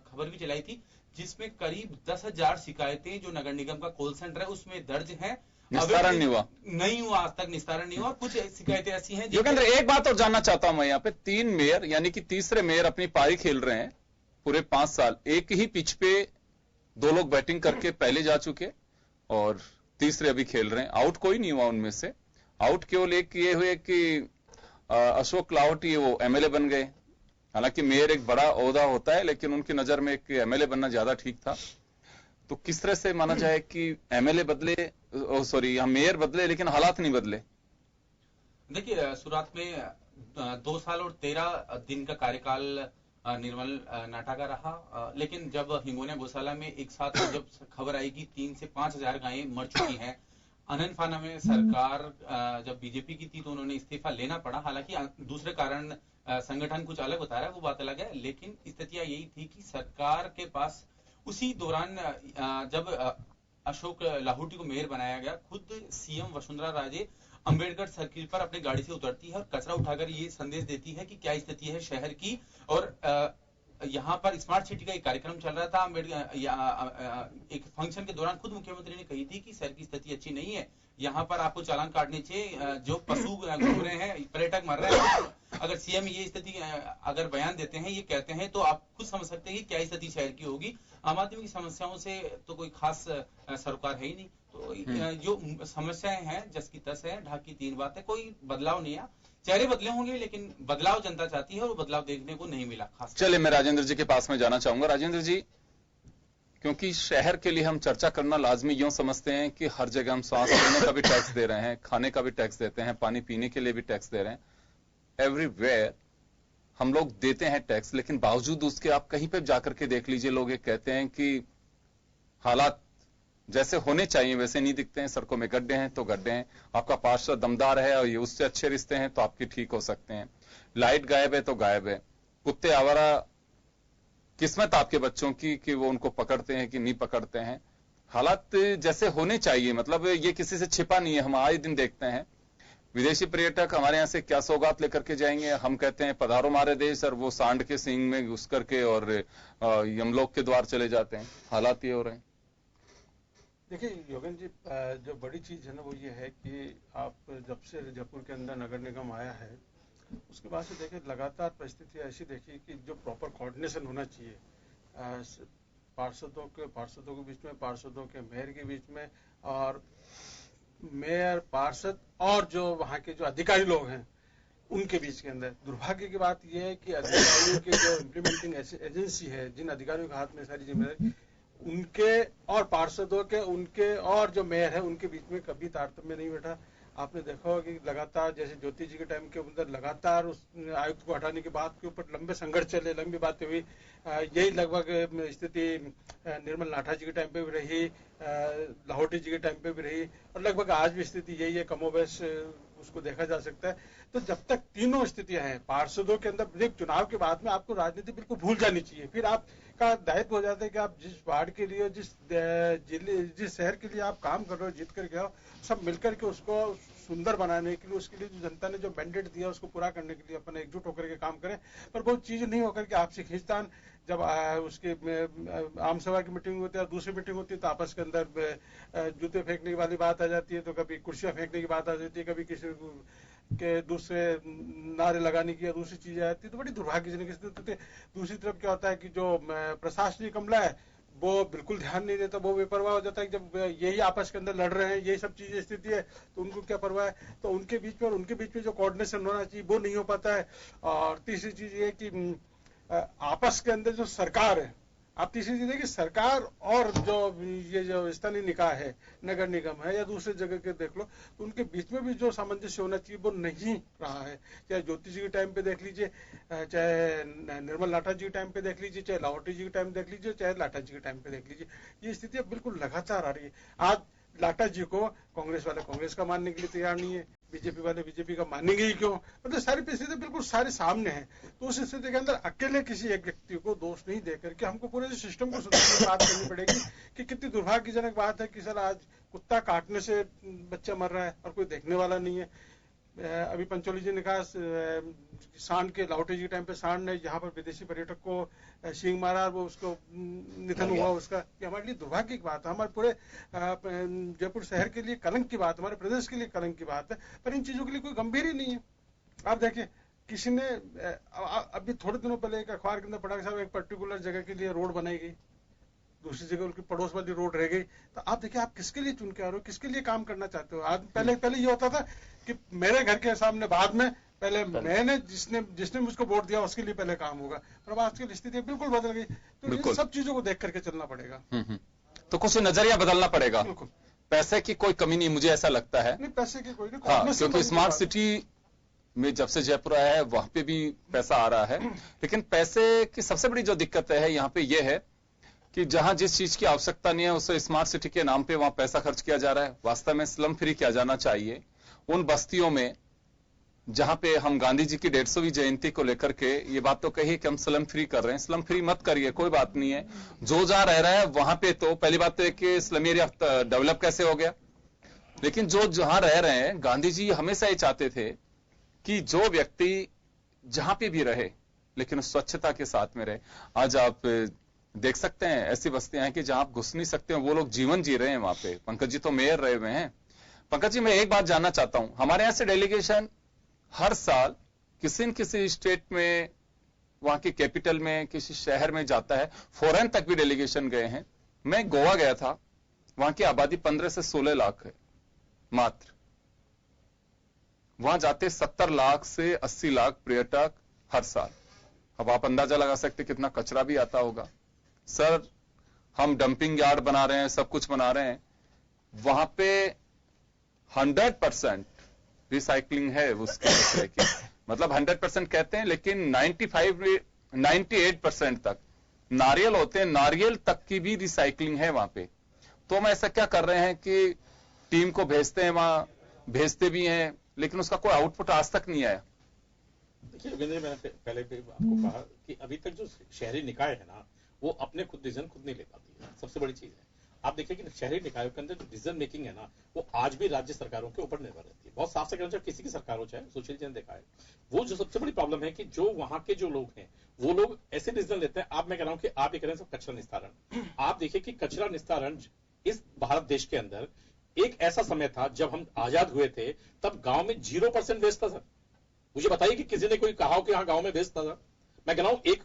खबर भी चलाई थी जिसमें करीब 10,000 शिकायतें जो नगर निगम का कॉल सेंटर है उसमें दर्ज है, निस्तारण नहीं हुआ आज तक निस्तारण नहीं हुआ। कुछ शिकायतें ऐसी हैं। योगेंद्र, एक बात और जानना चाहता हूं मैं, यहाँ पे 3 मेयर यानी कि तीसरे मेयर अपनी पारी खेल रहे हैं पूरे 5 साल। एक ही पिच पे 2 लोग बैटिंग करके पहले जा चुके और तीसरे अभी खेल रहे हैं। आउट कोई नहीं हुआ उनमें से। आउट केवल एक ये हुए कि अशोक लाहोटी वो MLA बन गए। हालांकि मेयर एक बड़ा ओहदा होता है, लेकिन उनकी नजर में एक MLA बनना ज्यादा ठीक था। तो किस तरह से माना जाए कि MLA बदले, यहाँ मेयर बदले लेकिन हालात नहीं बदले? देखिए शुरुआत में 2 साल और 13 दिन का कार्यकाल निर्मल नाटा का रहा, लेकिन जब हिंगोनिया गौशाला में एक साथ जब खबर आई कि 3 से 5 हजार गायें मर चुकी हैं, अनंत फाना में सरकार जब बीजेपी की थी तो उन्होंने इस्तीफा लेना पड़ा। हालांकि दूसरे कारण संगठन कुछ अलग बता रहा है, वो बात अलग है, लेकिन स्थितियां यही थी कि सरकार के पास उसी दौरान जब अशोक लाहोटी को मेयर बनाया गया, खुद CM वसुंधरा राजे अंबेडकर सर्किल पर अपनी गाड़ी से उतरती है और कचरा उठाकर ये संदेश देती है कि क्या स्थिति है शहर की। और यहाँ पर स्मार्ट सिटी का एक कार्यक्रम चल रहा था। एक फंक्शन के दौरान खुद मुख्यमंत्री ने कही थी कि शहर की स्थिति अच्छी नहीं है, यहाँ पर आपको चालान काटने चाहिए, जो पशु घूम रहे हैं, पर्यटक मर रहे हैं। अगर सीएम ये स्थिति अगर बयान देते हैं, ये कहते हैं, तो आप खुद समझ सकते हैं कि क्या स्थिति शहर की होगी। आम आदमी की समस्याओं से तो कोई खास सरोकार है ही नहीं। तो जो समस्याएं हैं जस की तस है, ढाक की तीन बात है, कोई बदलाव नहीं है। चेहरे बदले होंगे लेकिन बदलाव जनता चाहती है और वो बदलाव देखने को नहीं मिला खास। चलिए मैं राजेंद्र जी के पास में जाना चाहूंगा। राजेंद्र जी, क्योंकि शहर के लिए हम चर्चा करना लाजमी यूं समझते हैं कि हर जगह हम सांस लेने का भी टैक्स दे रहे हैं, खाने का भी टैक्स देते हैं, पानी पीने के लिए भी टैक्स दे रहे हैं, एवरीवेयर हम लोग देते हैं टैक्स। लेकिन बावजूद उसके आप कहीं पे जाकर के देख लीजिए, लोग ये कहते हैं कि हालात जैसे होने चाहिए वैसे नहीं दिखते हैं। सड़कों में गड्ढे हैं तो गड्ढे हैं, आपका पार्षद दमदार है और ये उससे अच्छे रिश्ते हैं तो आपके ठीक हो सकते हैं, लाइट गायब है तो गायब है, कुत्ते आवारा किस्मत आपके बच्चों की कि वो उनको पकड़ते हैं कि नहीं पकड़ते हैं। हालात जैसे होने चाहिए, मतलब ये किसी से छिपा नहीं है, हम आए दिन देखते हैं। विदेशी पर्यटक हमारे यहाँ से क्या सौगात लेकर के जाएंगे, हम कहते हैं पधारो हमारे देश, और वो सांड के सींग में घुस करके और यमलोक के द्वार चले जाते हैं। हालात ये हो रहे हैं। देखिए योगेन जी, जो बड़ी चीज है ना वो ये है कि आप जब से जयपुर के अंदर नगर निगम आया है उसके बाद से देखिए लगातार परिस्थिति ऐसी देखी कि जो प्रॉपर कोऑर्डिनेशन होना चाहिए पार्षदों के बीच में, पार्षदों के मेयर के बीच में, और मेयर, पार्षद और जो वहाँ के जो अधिकारी लोग हैं उनके बीच के अंदर। दुर्भाग्य की बात यह है कि अधिकारियों की जो इम्प्लीमेंटिंग एजेंसी है, जिन अधिकारियों के हाथ में सारी जिम्मेदारी, उनके और पार्षदों के, उनके और जो मेयर है उनके बीच में कभी तारतम्य नहीं बैठा। आपने देखा होगा कि लगातार जैसे ज्योति जी के टाइम के अंदर लगातार उस आयुक्त को हटाने की बात के ऊपर लंबे संघर्ष चले, लंबी बातें हुई। यही लगभग स्थिति निर्मल लाठा जी के टाइम पे भी रही, लाहौटी जी के टाइम पे भी रही, और लगभग आज भी स्थिति यही है, कमोबेश उसको देखा जा सकता है। तो जब तक तीनों स्थितियां हैं पार्षदों के अंदर, चुनाव के बाद में आपको राजनीति बिल्कुल भूल जानी चाहिए। फिर आपका दायित्व हो जाता है कि आप जिस वार्ड के लिए, जिस शहर के लिए आप काम कर रहे हो, जीत करके आओ, सब मिलकर के उसको सुंदर बनाने के लिए, उसके लिए जो जनता ने जो मैंडेट दिया उसको पूरा करने के लिए अपन एकजुट होकर के काम करें। पर बहुत चीज नहीं होकर के आपसी खींचतान, जब उसके आम सभा की मीटिंग होती है, दूसरी मीटिंग होती है तो आपस के अंदर जूते फेंकने वाली बात आ जाती है, तो कभी कुर्सियां फेंकने की बात आ जाती है, कभी किसी के दूसरे नारे लगाने की या दूसरी चीजें आती है। तो बड़ी दुर्भाग्यजनक स्थिति। दूसरी तरफ क्या होता है कि जो प्रशासनिक अमला है वो बिल्कुल ध्यान नहीं देता, वो बेपरवाह हो जाता है। जब यही आपस के अंदर लड़ रहे हैं, यही सब चीजें स्थिति है, तो उनको क्या परवाह है। तो उनके बीच में और उनके बीच में जो कोऑर्डिनेशन होना चाहिए वो नहीं हो पाता है। और तीसरी चीज ये कि आपस के अंदर जो सरकार है, आप तीसरी चीज है कि सरकार और जो ये जो स्थानीय निकाय है, नगर निगम है या दूसरे जगह के देख लो, तो उनके बीच में भी जो सामंजस्य होना चाहिए वो नहीं रहा है। चाहे ज्योति जी के टाइम पे देख लीजिए, चाहे निर्मल लाठा जी के टाइम पे देख लीजिए, चाहे लाहौटी जी के टाइम देख लीजिए, चाहे लाठा जी के टाइम पे देख लीजिए, ये स्थिति बिल्कुल लगातार आ रही है। आज लाठा जी को कांग्रेस वाले कांग्रेस का मानने के लिए तैयार नहीं है, बीजेपी वाले बीजेपी का मानेंगे ही क्यों। मतलब सारी परिस्थिति बिल्कुल सारे सामने है। तो उस स्थिति के अंदर अकेले किसी एक व्यक्ति को दोष नहीं देकर के हमको पूरे सिस्टम को सुधारने की बात करनी पड़ेगी कि कितनी दुर्भाग्यजनक बात है कि सर आज कुत्ता काटने से बच्चा मर रहा है और कोई देखने वाला नहीं है। अभी पंचोली जी ने कहा सांड के, लाहौटी जी के टाइम पे सांड ने यहाँ पर विदेशी पर्यटक को सींग मारा, वो उसको निधन हुआ उसका। ये हमारे लिए दुर्भाग्य की बात है, हमारे पूरे जयपुर शहर के लिए कलंक की बात, हमारे प्रदेश के लिए कलंक की बात है। पर इन चीजों के लिए कोई गंभीर ही नहीं है। आप देखिए किसी ने अभी थोड़े दिनों पहले एक अखबार के अंदर पढ़ा कि साहब एक पर्टिकुलर जगह के लिए रोड बनाई गई, दूसरी जगह उनकी पड़ोस वाली रोड रह गई। तो आप देखिए आप किसके लिए चुन के आ रहे हो, किसके लिए काम करना चाहते हो। आज पहले ये होता था कि मेरे घर के सामने बाद में, पहले मैंने जिसने मुझको वोट दिया उसके लिए पहले काम होगा। पर अब आजकल स्थिति बिल्कुल बदल गई। तो इन सब चीजों को देख करके चलना पड़ेगा। तो कुछ नजरिया बदलना पड़ेगा। पैसे की कोई कमी नहीं, मुझे ऐसा लगता है। नहीं, पैसे की कोई नहीं। हाँ, क्योंकि स्मार्ट सिटी में जब से जयपुर आया है वहां पे भी पैसा आ रहा है। लेकिन पैसे की सबसे बड़ी जो दिक्कत है यहाँ पे ये है कि जहां जिस चीज की आवश्यकता नहीं है उसे स्मार्ट सिटी के नाम पे वहां पैसा खर्च किया जा रहा है। वास्तव में स्लम फ्री किया जाना चाहिए उन बस्तियों में जहां पे हम गांधी जी की 150वीं जयंती को लेकर के ये बात तो कही कि हम स्लम फ्री कर रहे हैं। स्लम फ्री मत करिए, कोई बात नहीं है। जो जहां रह रहा है वहां पे तो पहली बात तो है कि स्लम एरिया डेवलप कैसे हो गया। लेकिन जो जहां रह रहे हैं, गांधी जी हमेशा ये चाहते थे कि जो व्यक्ति जहां पे भी रहे, लेकिन उस स्वच्छता के साथ में रहे। आज आप देख सकते हैं ऐसी बस्तियां हैं कि जहां आप घुस नहीं सकते हैं, वो लोग जीवन जी रहे हैं वहां पे। पंकज जी तो मेयर रहे हुए हैं। पंकज जी, मैं एक बात जानना चाहता हूं, हमारे यहां से डेलीगेशन हर साल किसी न किसी स्टेट में, वहां की कैपिटल में, किसी शहर में जाता है, फॉरेन तक भी डेलीगेशन गए हैं। मैं गोवा गया था, वहां की आबादी 15 से 16 लाख है मात्र। वहां जाते 70 लाख से 80 लाख पर्यटक हर साल। अब आप अंदाजा लगा सकते कितना कचरा भी आता होगा। सर, हम डंपिंग यार्ड बना रहे हैं, सब कुछ बना रहे हैं, वहां पे 100% रिसाइकलिंग है उसके कचरे की। मतलब 100% कहते हैं, लेकिन 98% तक नारियल होते हैं, नारियल तक की भी रिसाइकलिंग है वहां पे। तो हम ऐसा क्या कर रहे हैं कि टीम को भेजते हैं वहां, भेजते भी हैं, लेकिन उसका कोई आउटपुट आज तक नहीं आया। देखिए योगेंद्र, मैंने पहले भी आपको कहा कि अभी तक जो शहरी निकाय है ना, वो अपने खुद डिसीजन खुद नहीं ले पाती है, सबसे बड़ी चीज है। आप देखिए कि शहरी निकायों के अंदर जो डिसीजन मेकिंग है ना, वो आज भी राज्य सरकारों के ऊपर निर्भर रहती है। बहुत साफ से चाहे किसी की सरकार हो, चाहे सुशील जी ने देखा है, वो जो सबसे बड़ी प्रॉब्लम है कि जो वहां के जो लोग हैं, वो लोग ऐसे डिसीजन लेते हैं। आप, मैं कह रहा हूं कि आप ये करें सब कचरा निस्तारण। आप देखिए कि कचरा निस्तारण इस भारत देश के अंदर एक ऐसा समय था जब हम आजाद हुए थे, तब गांव में 0% वेस्ट था सर। मुझे बताइए कि किसी ने कोई कहा हो कि हाँ गांव में वेस्ट था। मैं कह रहा हूं, एक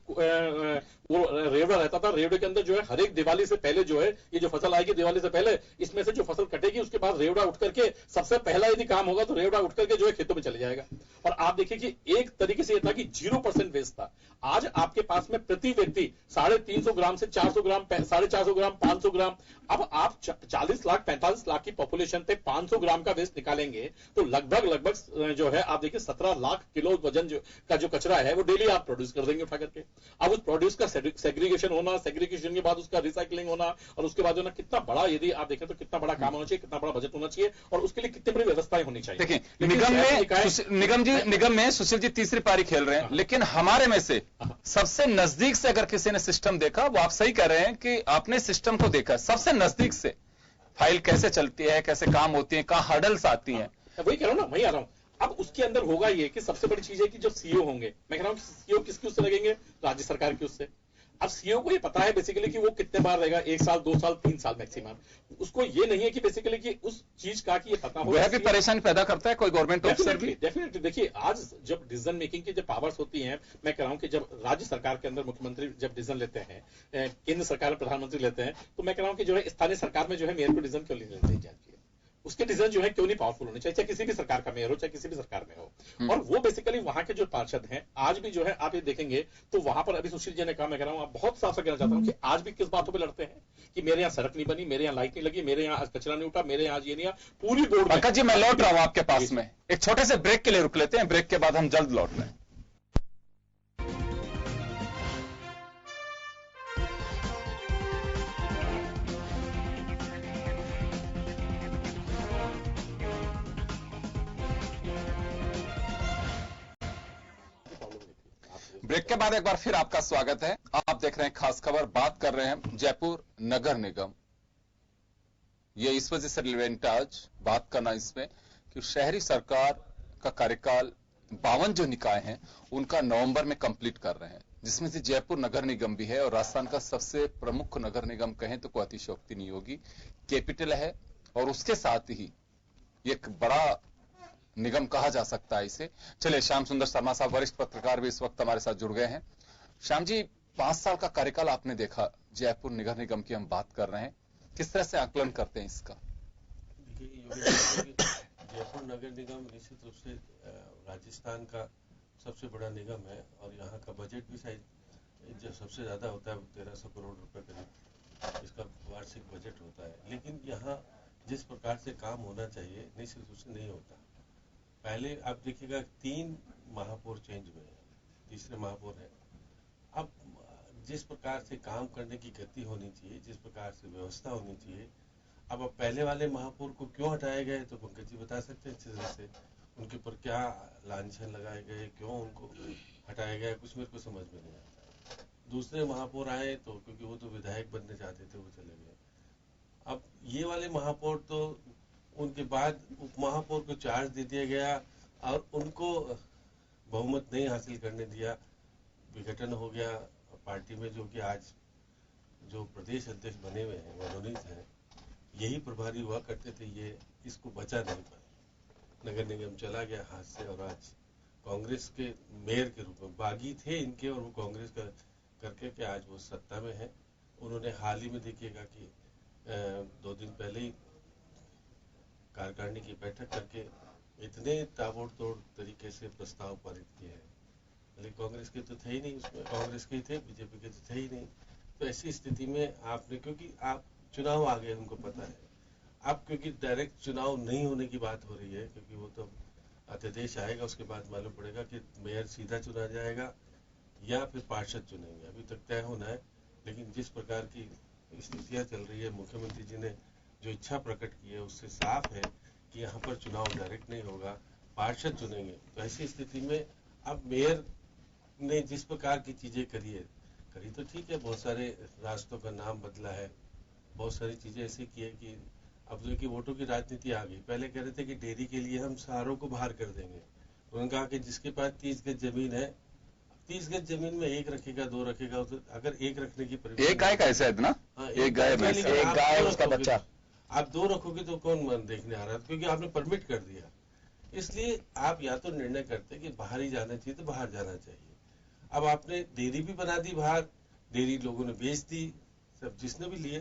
वो रेवड़ा रहता था, रेवड़े के अंदर जो है हर एक दिवाली से पहले जो है, ये जो फसल आएगी दिवाली से पहले, इसमें से जो फसल कटेगी उसके बाद रेवड़ा उठ करके सबसे पहला यदि काम होगा तो रेवड़ा उठ करके जो है खेतों में चले जाएगा। और आप देखिए कि एक तरीके से ये था कि 0% वेस्ट था। आज आपके पास में प्रति व्यक्ति 350 ग्राम से 400 ग्राम, 450 ग्राम, 500 ग्राम। अब आप 40 लाख 45 लाख की पॉपुलेशन पे 500 ग्राम का वेस्ट निकालेंगे तो लगभग जो है आप देखिए 17 लाख किलो वजन का जो कचरा है वो डेली आप प्रोड्यूस कर देंगे उठा करके। अब उस प्रोड्यूस का सेग्रीगेशन होना, सेग्रीगेशन के बाद उसका रिसाइकलिंग होना, और उसके बाद जो ना कितना बड़ा, यदि आप देखें तो कितना बड़ा काम होना चाहिए, कितना बड़ा बजट होना चाहिए, और उसके लिए कितनी बड़ी व्यवस्थाएं होनी चाहिए। देखिए, निगम में सुशील जी तीसरी पारी खेल रहे हैं, लेकिन हमारे में से सबसे नजदीक से अगर किसी ने सिस्टम देखा, वो आप सही कह रहे हैं कि आपने सिस्टम को देखा, सबसे नजदीक से फाइल कैसे चलती है, कैसे काम होती है, कहां हर्डल्स आती हैं, वही कह रहा हूं ना, वही आ रहा हूं। अब उसके अंदर होगा ये कि सबसे बड़ी चीज है कि जो सीईओ होंगे, मैं कह रहा हूं सीईओ किसकी उससे लगेंगे, राज्य सरकार की उससे। अब सीईओ को ये पता है बेसिकली कि वो कितने बार रहेगा, 1 साल 2 साल 3 साल मैक्सिमम। उसको ये नहीं है कि बेसिकली कि उस चीज का कि ये पता हो, वह भी परेशानी पैदा करता है कोई गवर्नमेंट ऑफिसर भी। डेफिनेटली देखिए, आज जब डिसीजन मेकिंग की जब पावर्स होती हैं, मैं कह रहा हूं कि जब राज्य सरकार के अंदर मुख्यमंत्री जब डिसीजन लेते हैं, केंद्र सरकार में प्रधानमंत्री लेते हैं, तो मैं कह रहा हूं कि जो है स्थानीय सरकार में जो है मेयर को डिसीजन क्यों नहीं लेनी चाहिए, उसके डिसीजन जो है क्यों नहीं पावरफुल होने चाहिए, चाहे किसी भी सरकार का मेयर हो, चाहे किसी भी सरकार में हो। और वो बेसिकली वहां के जो पार्षद हैं आज भी जो है आप ये देखेंगे तो वहां पर अभी सुशील जी ने कहा, मैं कह रहा हूं आप बहुत साफ कहना चाहता हूं कि आज भी किस बातों पे लड़ते हैं कि मेरे यहाँ सड़क नहीं बनी, मेरे यहाँ लाइट नहीं लगी, मेरे यहाँ आज कचरा नहीं उठा, मेरे यहाँ आज ये नहीं, पूरी बोर्ड। पंकज जी, मैं लौट रहा हूं आपके पास में, एक छोटे से ब्रेक के लिए रुक लेते हैं, ब्रेक के बाद हम जल्द लौट रहे हैं। ब्रेक के बाद एक बार फिर आपका स्वागत है। आप देख रहे हैं खास खबर, बात कर रहे हैं जयपुर नगर निगम। ये इस वजह से रिलेवेंट आज बात करना इसमें कि शहरी सरकार का कार्यकाल 52 जो निकाय हैं उनका नवंबर में कंप्लीट कर रहे हैं, जिसमें से जयपुर नगर निगम भी है और राजस्थान का सबसे प्रमुख नगर निगम कहें तो कोई अतिशयोक्ति नहीं होगी। कैपिटल है और उसके साथ ही एक बड़ा निगम कहा जा सकता है इसे। चलिए, श्याम सुंदर शर्मा साहब वरिष्ठ पत्रकार भी इस वक्त हमारे साथ जुड़ गए हैं। श्याम जी, 5 साल का कार्यकाल आपने देखा, जयपुर नगर निगम की हम बात कर रहे हैं, किस तरह से आकलन करते हैं इसका? जयपुर नगर निगम निश्चित रूप से राजस्थान का सबसे बड़ा निगम है और यहाँ का बजट भी शायद जो सबसे ज्यादा होता है 1300 करोड़ रुपए करीब इसका वार्षिक बजट होता है। लेकिन यहाँ जिस प्रकार से काम होना चाहिए निश्चित रूप से नहीं होता। पहले आप देखिएगा 3 महापौर चेंज हुए हैं, तीसरे महापौर है। अब जिस प्रकार से काम करने की गति होनी चाहिए, जिस प्रकार से व्यवस्था होनी चाहिए, अब पहले वाले महापौर को क्यों हटाए गए तो पंकज जी बता सकते हैं अच्छे तरह से, उनके ऊपर क्या लांछन लगाए गए, क्यों उनको हटाया गया, कुछ मेरे को समझ में नहीं आता। दूसरे महापौर आए तो क्योंकि वो तो विधायक बनने चाहते थे, वो चले गए। अब ये वाले महापौर तो उनके बाद उप महापौर को चार्ज दे दिया गया और उनको बहुमत नहीं हासिल करने दिया। विघटन हो गया पार्टी में, जो कि आज जो प्रदेश अध्यक्ष बने हुए हैं मनोनीत हैं, यही प्रभारी हुआ करते थे, ये इसको बचा नहीं पाए। नगर निगम चला गया हाथ से, और आज कांग्रेस के मेयर के रूप में बागी थे इनके, और वो कांग्रेस का करके के आज वो सत्ता में है। उन्होंने हाल ही में देखिएगा कि 2 दिन पहले ही कार्यकारिणी की बैठक करके इतने ताबड़तोड़ तरीके से प्रस्ताव पारित किए हैं। लेकिन कांग्रेस के तो थे ही नहीं उसमें, कांग्रेस के थे, बीजेपी के तो थे ही नहीं। तो ऐसी स्थिति में आपने, क्योंकि आप चुनाव आ गए, उनको पता है, अब क्योंकि डायरेक्ट चुनाव नहीं होने की बात हो रही है, क्योंकि वो तो अध्यादेश आएगा, उसके बाद मालूम पड़ेगा कि मेयर सीधा चुना जाएगा या फिर पार्षद चुनेंगे, अभी तक तय होना है। लेकिन जिस प्रकार की स्थितियां चल रही है, मुख्यमंत्री जी ने जो इच्छा प्रकट की है, उससे साफ है कि यहाँ पर चुनाव डायरेक्ट नहीं होगा, पार्षद चुनेंगे। तो ऐसी स्थिति में अब मेयर ने जिस प्रकार की चीजें करी तो ठीक है, बहुत सारे रास्तों का नाम बदला है, बहुत सारी चीजें ऐसी की है कि अब जो कि वोटों की राजनीति आ गई। पहले कह रहे थे कि डेयरी के लिए हम सारों को बाहर कर देंगे, उन्होंने कहा कि जिसके पास 30 गज जमीन है, 30 गज जमीन में 1 रखेगा 2 रखेगा, तो अगर 1 रखने की एक गाय का ऐसा है ना, एक गाय एक गाय उसका बच्चा, आप 2 रखोगे तो कौन मन देखने आ रहा है, क्योंकि आपने परमिट कर दिया। इसलिए आप या तो निर्णय करते कि बाहर ही जाना चाहिए तो बाहर जाना चाहिए। अब आपने डेयरी भी बना दी बाहर, डेयरी लोगों ने बेच दी, सब जिसने भी लिए,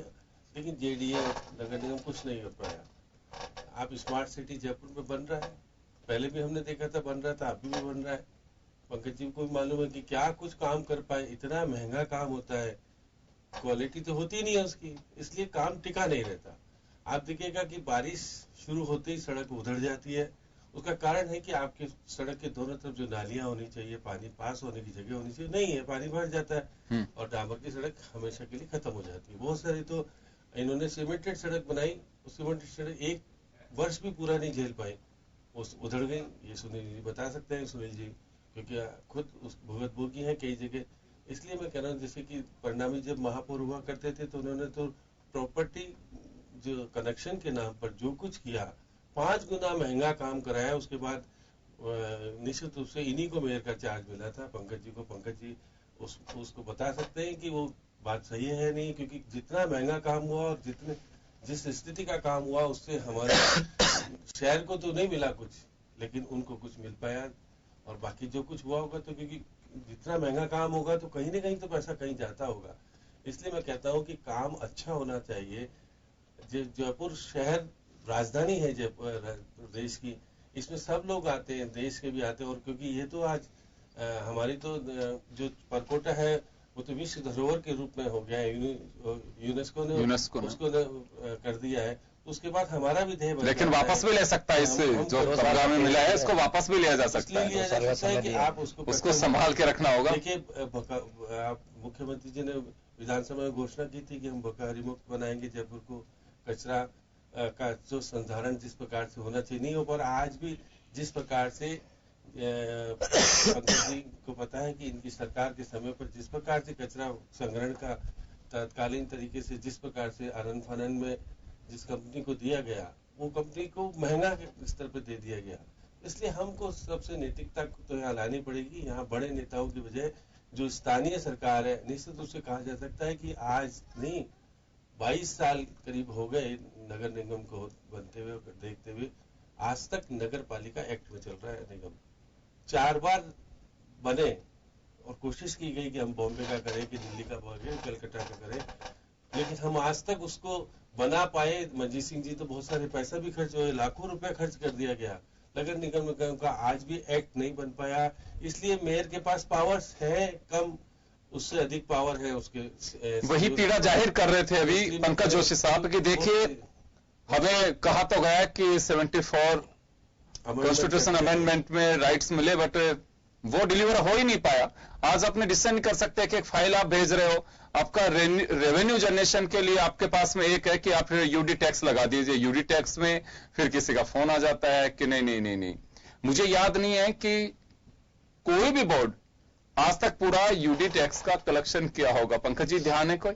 लेकिन जेडीए नगर निगम कुछ नहीं कर पाया। आप स्मार्ट सिटी जयपुर में बन रहा है, पहले भी हमने देखा था बन रहा था, अभी भी बन रहा है। पंकज जी को भी मालूम है कि क्या कुछ काम कर पाए, इतना महंगा काम होता है, क्वालिटी तो होती नहीं है उसकी, इसलिए काम टिका नहीं रहता। आप देखिएगा कि बारिश शुरू होते ही सड़क उधड़ जाती है, उसका कारण है कि आपके सड़क के दोनों तरफ जो नालियां होनी चाहिए, पानी पास होने की जगह होनी चाहिए, नहीं है, पानी भर जाता है और डामर की सड़क हमेशा के लिए खत्म हो जाती है। बहुत सारी तो इन्होंने सीमेंटेड सड़क बनाई, उस सीमेंटेड सड़क 1 वर्ष भी पूरा नहीं झेल पाई, उस उधड़ गई। ये सुनील जी बता सकते हैं, सुनील जी, क्योंकि खुद उस भुगतभोगी है कई जगह। इसलिए मैं कह रहा हूँ, जैसे कि परिणामी जब महापौर हुआ करते थे तो उन्होंने तो प्रॉपर्टी जो कनेक्शन के नाम पर जो कुछ किया, 5 गुना महंगा काम कराया। उसके बाद निश्चित रूप से इन्हीं को मेयर का चार्ज मिला था, पंकज जी को। पंकज जी उसको बता सकते हैं कि वो बात सही है नहीं, क्योंकि जितना महंगा काम हुआ और जिस स्थिति का काम हुआ, उससे हमारे शहर को तो नहीं मिला कुछ, लेकिन उनको कुछ मिल पाया। और बाकी जो कुछ हुआ होगा, तो क्योंकि जितना महंगा काम होगा तो कहीं ना कहीं तो पैसा कहीं जाता होगा। इसलिए मैं कहता हूँ कि काम अच्छा होना चाहिए। जयपुर शहर राजधानी है जयपुर देश की, इसमें सब लोग आते हैं, देश के भी आते हैं। और क्योंकि ये तो आज हमारी तो जो परकोटा है वो तो विश्व धरोहर के रूप में हो गया है, यूनेस्को ने उसको कर दिया है। उसके बाद हमारा भी ध्येय, लेकिन वापस भी ले सकता है, इससे जो कब्जा में मिला है इसको वापस भी लिया जा सकता है, कि आप उसको संभाल के रखना होगा। देखिए, मुख्यमंत्री जी ने विधानसभा में घोषणा की थी कि हम बकाहारी मुक्त बनाएंगे जयपुर को, कचरा का जो संधारण जिस प्रकार से होना चाहिए नहीं हो पा रहा। आज भी जिस प्रकार से पंकज जी को पता है कि इनकी सरकार के समय पर जिस प्रकार से कचरा संग्रहण का तत्कालीन तरीके से जिस प्रकार से आनंद फानंद में जिस कंपनी को दिया गया, वो कंपनी को महंगा स्तर पर दे दिया गया। इसलिए हमको सबसे नैतिकता तो यहाँ लानी पड़ेगी। यहाँ बड़े नेताओं की बजाय जो स्थानीय सरकार है, निश्चित रूप से कहा जा सकता है कि आज नहीं 22 साल करीब हो गए नगर निगम को बनते हुए, देखते हुए। आज तक नगर पालिका एक्ट में चल रहा है निगम, 4 बार बने और कोशिश की गई कि हम बॉम्बे का करें, कि दिल्ली का करें, कलकत्ता का करें, लेकिन हम आज तक उसको बना पाए। मंजीत सिंह जी तो बहुत सारे पैसा भी खर्च हुए, लाखों रुपए खर्च कर दिया गया, नगर निगम का आज भी एक्ट नहीं बन पाया। इसलिए मेयर के पास पावर्स है कम, उससे अधिक पावर है उसके। वही पीड़ा जाहिर कर रहे थे अभी पंकज जोशी साहब की। देखिए, हमें कहा तो गया कि 74 कॉन्स्टिट्यूशन अमेंडमेंट में राइट्स मिले, बट वो डिलीवर हो ही नहीं पाया। आज अपने डिसीजन कर सकते हैं कि एक फाइल आप भेज रहे हो, आपका रेवेन्यू जनरेशन के लिए आपके पास में एक है कि आप यूडी टैक्स लगा दीजिए। यूडी टैक्स में फिर किसी का फोन आ जाता है कि नहीं। मुझे याद नहीं है कि कोई भी बोर्ड आज तक पूरा यूडी टैक्स का कलेक्शन किया होगा। पंकज जी, ध्यान है कोई?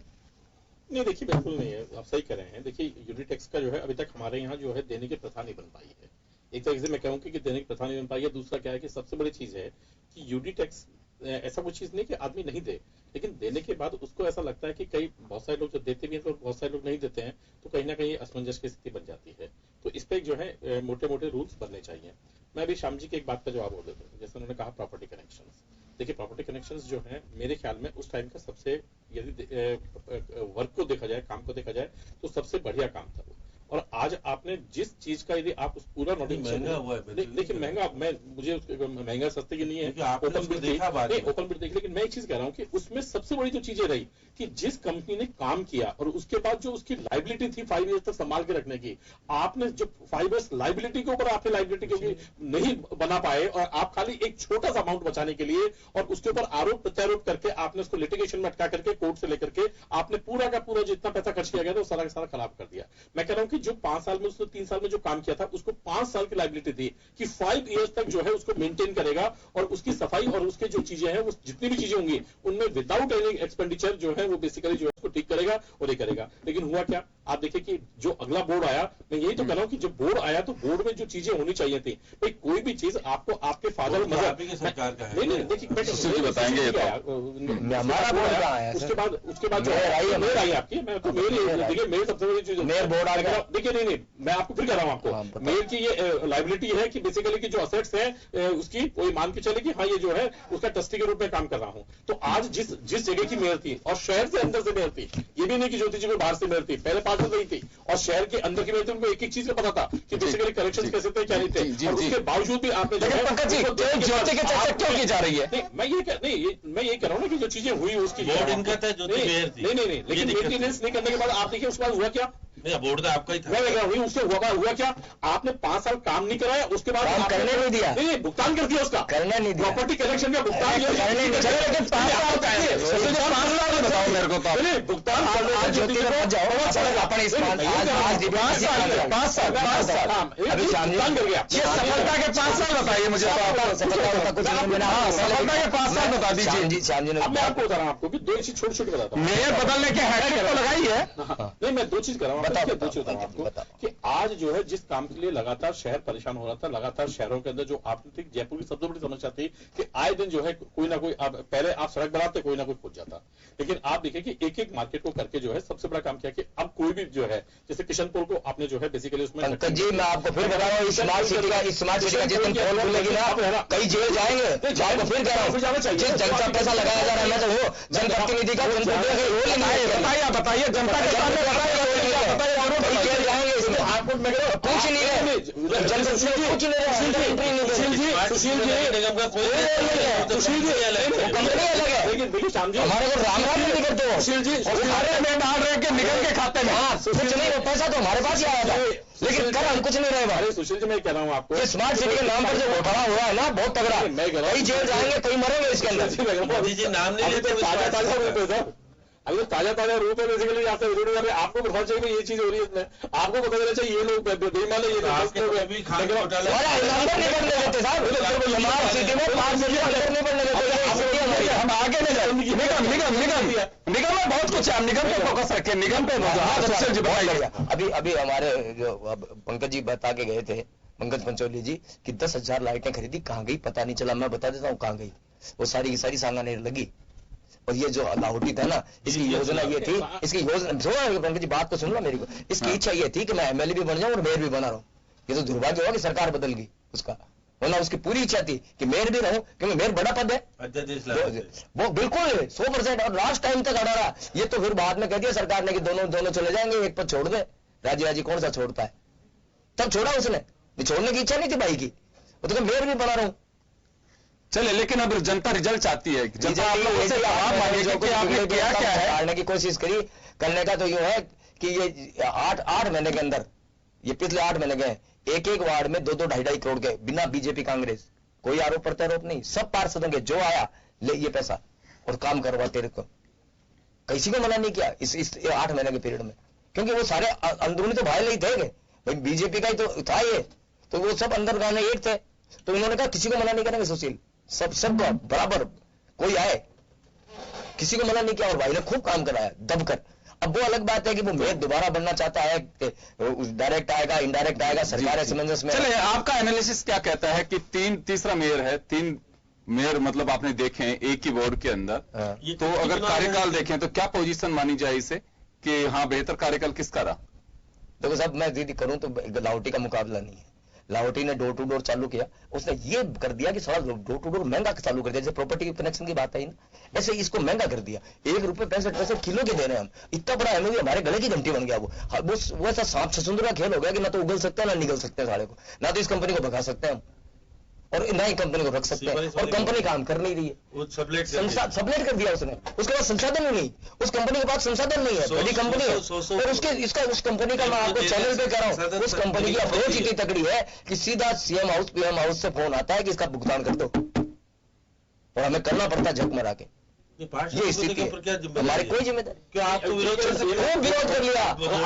नहीं, देखिए बिल्कुल नहीं है, आप सही कह रहे हैं। देखिए, यूडी टैक्स का जो है अभी तक हमारे यहाँ जो है देने की प्रथा नहीं बन पाई है। एक तरीके से मैं कहूँ कि देने की प्रथा नहीं बन पाई है। दूसरा क्या है कि सबसे बड़ी चीज है कि यूडी टैक्स ऐसा कोई चीज नहीं कि आदमी नहीं दे, लेकिन देने के बाद उसको ऐसा लगता है कि कई बहुत सारे लोग जो देते भी हैं तो बहुत सारे लोग नहीं देते हैं, तो कहीं ना कहीं असमंजस की स्थिति बन जाती है। तो इस पे जो है मोटे मोटे रूल्स बनने चाहिए। मैं अभी श्याम जी की एक बात का जवाब बोल देता हूँ, जैसे उन्होंने कहा प्रॉपर्टी कनेक्शंस। देखिए प्रॉपर्टी कनेक्शंस जो है मेरे ख्याल में उस टाइम का सबसे, यदि वर्क को देखा जाए, काम को देखा जाए, तो सबसे बढ़िया काम था वो। और आज आपने जिस चीज का, यदि आप उस पूरा नोटिफिकेशन, महंगा हुआ है, देखिए महंगा, मुझे महंगा सस्ते की नहीं है, ओपन बिड देख, लेकिन मैं एक चीज कह रहा हूँ कि उसमें सबसे बड़ी जो चीजें रही कि जिस कंपनी ने काम किया और उसके बाद जो उसकी लाइबिलिटी थी 5 ईयर्स तक संभाल के रखने की, आपने जो 5 ईयर्स लाइबिलिटी के ऊपर आपने लाइबिलिटी क्योंकि नहीं बना पाए और आप खाली एक छोटा सा अमाउंट बचाने के लिए और उसके ऊपर आरोप प्रत्यारोप करके आपने उसको लिटिगेशन में अटका करके कोर्ट से लेकर के आपने पूरा का पूरा जितना पैसा खर्च किया गया था वो सारा का सारा खराब कर दिया। मैं कह रहा हूं कि जो 5 साल में, उसने 3 साल में जो काम किया था उसको 5 साल की लाइबिलिटी थी कि 5 ईयर्स तक जो है उसको मेंटेन करेगा और उसकी सफाई और उसके जो चीजें हैं वो जितनी भी चीजें होंगी उनमें विदाउट एनी एक्सपेंडिचर जो है वो बेसिकली जो है उसको ठीक करेगा और ये करेगा। लेकिन हुआ क्या, आप देखिए कि जो अगला बोर्ड आया, मैं यही तो कह रहा हूं कि जब बोर्ड आया तो बोर्ड में जो चीजें होनी चाहिए थी, भाई कोई भी चीज आपको आपके फादर मदर सरकार का है, नहीं देखिए बताएंगे हमारा बोर्ड कहाँ आया, उसके बाद जो मेयर आई आपकी, मैं तो देखिए मेयर सबसे बड़ी चीज, मेयर बोर्ड आ गया। देखिए नहीं मैं आपको फिर कह रहा हूं, आपको मेयर की ये लाइबिलिटी है कि बेसिकली की जो असेट्स है उसकी कोई मान के चले कि हाँ ये जो है उसका ट्रस्टी के रूप में काम कर रहा हूं। तो आज जिस जगह की मेयर थी और शहर से अंदर से मेयर थी, ये भी नहीं कि ज्योति जी को बाहर से मेयर थी, पहले 5 साल नहीं थी, और शहर के अंदर की मेयर थी, उनको एक एक चीज का पता था कि बेसिकली करेक्शन कैसे थे क्या नहीं थे, और उसके बावजूद भी आपने पंकज जी ज्योति की चर्चा क्यों की जा रही है? मैं ये कह रहा हूँ ना कि जो चीजें हुई उसकी बोर्ड इनका था, ज्योति मेयर थी, नहीं लेकिन मेंटेनेंस नहीं करने के बाद आप देखिए उसके बाद हुआ क्या, बोर्ड का आपका ही था, मैं कह रहा हूँ उससे हुआ क्या, आपने 5 साल काम नहीं कराया, उसके बाद करने नहीं दिया, नहीं भुगतान कर दिया, उसका करने नहीं दिया, प्रॉपर्टी कलेक्शन का भुगतान करने नहीं दिया, लेकिन 5 साल बताओ मेरे को, भुगतान भुगतान कर गया, ये सफलता के 5 साल बताइए मुझे, सफलता के 5 साल बता दीजिए। श्याम जी ने मैं आपको बता रहा हूँ आपको कि 2 चीज छोटी बताता हूँ, मेयर बदलने के हैट्रिक तो लगाई है, नहीं मैं 2 चीज कर रहा हूँ आपको कि आज जो है जिस काम के लिए लगातार शहर परेशान हो रहा था, लगातार शहरों के अंदर जो आपने जयपुर की सबसे बड़ी समस्या थी कि आए दिन जो है कोई ना कोई, पहले आप सड़क बनाते कोई ना कोई खोज जाता, लेकिन आप देखिए कि एक एक मार्केट को करके जो है सबसे बड़ा काम किया कि अब कोई भी जो है जैसे किशनपुर को आपने जो है बेसिकली उसमें, पंकज जी मैं आपको फिर बता रहा हूँ, स्मार्ट सिटी का जिस दिन पोल खुलेगी ना कई जेल जाएंगे, आपको फिर कह रहा हूँ जिस जनता पैसा लगाया जा रहा है, मैं तो वो जनप्रतिनिधि का बताइए जनता के सामने जेल जाएंगे, इसमें आपको कुछ नहीं है, कुछ नहीं है, सुशील जी निगम का कोई कंपनी अलग है, देखिए श्याम जी हमारे को राम नहीं करते हो, सुशील जी सारे में डाल रहे कि निगम के खाते में, हाँ कुछ नहीं, वो पैसा तो हमारे पास ही आया था, लेकिन कर हम कुछ नहीं रहे भाई। सुशील जी मैं कह रहा हूँ आपको, स्मार्ट सिटी के नाम पर जो घोटाला हुआ है ना बहुत तगड़ा, कई जेल जाएंगे कई मरेंगे इसके अंदर, मोदी जी नाम नहीं लेते, अभी ताजा रूप है बेसिकली यहाँ से जरूर कर रहे, आपको पता चाहिए ये चीज हो रही है इसमें, आपको पता चलना चाहिए ये लोग बेईमान है, ये हम आगे नहीं जाए, निगम में बहुत कुछ है, निगम पे फोकस रखें, निगम पे। अभी हमारे जो पंकज जी बता के गए थे, पंकज पंचोली जी कि 10,000 लाइटें खरीदी, कहाँ गई पता नहीं चला, मैं बता देता हूँ कहाँ गई, वो सारी की सारी सांगानेर लगी। और ये जो लाहौटी था ना, इसकी योजना ये थी, इसकी योजना सुनो पंकज जी बात को सुन लो मेरी को, इसकी इच्छा ये थी कि मैं एमएलए भी बन जाऊं और मेयर भी बना रहा हूं। ये तो दुर्भाग्य हुआ कि सरकार बदल गई उसका, वरना उसकी पूरी इच्छा थी कि मेयर भी रहूं, क्योंकि मेयर बड़ा पद है, वो बिल्कुल 100%, और लास्ट टाइम तक अड़ा रहा। ये तो फिर बाद में कह दिया सरकार ने कि दोनों चले जाएंगे, एक पद छोड़ दे, राजी कौन सा छोड़ता है, तब छोड़ा उसने, छोड़ने की इच्छा नहीं थी भाई की, वो तो मेयर भी बना रहा हूं। चले, लेकिन अब जनता रिजल्ट चाहती है, जनता आप लोगों से जवाब मांगेगी कि आपने किया क्या है, हारने की कोशिश करी, करने का तो यूं है कि ये 8 महीने के अंदर, ये पिछले 8 महीने गए, एक वार्ड में 2-2-2.5 करोड़ के, बिना बीजेपी कांग्रेस कोई आरोप प्रत्यारोप नहीं, सब पार्षदों के, जो आया ले ये पैसा और काम करवा तेरे को, किसी को मना नहीं किया इस 8 महीने के पीरियड में, क्योंकि वो सारे अंदरूनी तो भाई नहीं थे भाई, बीजेपी का ही तो था ये, तो वो सब अंदर गाने एक थे, तो उन्होंने कहा किसी को मना नहीं करेंगे सुशील, सब बराबर कोई आए, किसी को मना नहीं किया, और भाई ने खूब काम कराया दबकर। अब वो अलग बात है कि वो मेयर दोबारा बनना चाहता है, डायरेक्ट आएगा इंडायरेक्ट आएगा, सरकार असमंजस में। चलिए आपका एनालिसिस क्या कहता है कि तीसरा मेयर है, 3 मेयर मतलब आपने देखे हैं एक ही बोर्ड के अंदर, तो अगर कार्यकाल देखें तो क्या पोजीशन मानी जाए इसे कि हाँ बेहतर कार्यकाल किसका रहा? देखो साहब, मैं दीदी करूं तो लाहौटी का मुकाबला नहीं है। लाहौटी ने डोर टू डोर चालू किया, उसने ये कर दिया कि सारा डोर टू डोर महंगा चालू कर दिया। जैसे प्रॉपर्टी कनेक्शन की बात आई ना, ऐसे इसको महंगा कर दिया। 1 रुपए 65 पैसे किलो के दे रहे हैं हम। इतना बड़ा एमओयू हमारे गले की घंटी बन गया वो ऐसा सांप छछुंदरा खेल हो गया कि ना तो उगल सकते हैं ना निकल सकते हैं सारे को, ना तो इस कंपनी को भगा सकते हैं हम और ना ही कंपनी को रख सकते हैं। और कंपनी काम कर नहीं रही है, सबलेट कर दिया उसने। उसके पास संसाधन ही नहीं, उस कंपनी के पास संसाधन नहीं है, बड़ी कंपनी है। और उस कंपनी का मैं आपको चैनल पे कह रहा हूँ, उस कंपनी की अप्रोच इतनी तगड़ी है कि सीधा सीएम हाउस पीएम हाउस से फोन आता है कि इसका भुगतान कर दो, और हमें करना पड़ता है झक मरा के। ये स्थिति है, हमारी कोई जिम्मेदारी। क्या आप तो विरोध कर कर लिया? पीएम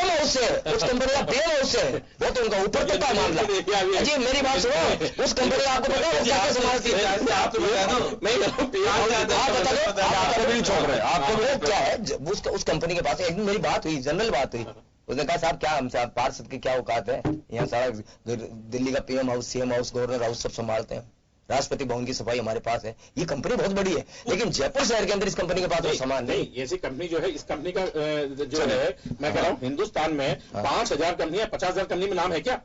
हाउस से, उस कंपनी का पीएम हाउस से, वो तो उनका ऊपर तक का मामला। जी मेरी बात सुनो, उस कंपनी का आपको पता है क्या क्या संभालती है? आप बता दो, आप कभी छोड़ रहे हैं, आपको वो क्या है उस कंपनी के पास? एक दिन मेरी बात हुई, जनरल बात हुई, उसने कहा साहब क्या हमसे आप पार्षद की क्या औकात है, यहाँ सारा दिल्ली का PM house CM house governor house सब संभालते हैं, राष्ट्रपति भवन की सफाई हमारे पास है। ये कंपनी बहुत बड़ी है, लेकिन जयपुर शहर के अंदर इस कंपनी के पास वो सामान नहीं। ऐसी कंपनी जो है, इस कंपनी का जो है, मैं कह रहा हूँ हिंदुस्तान में 5000 कंपनी है, 50,000 कंपनी में नाम है क्या?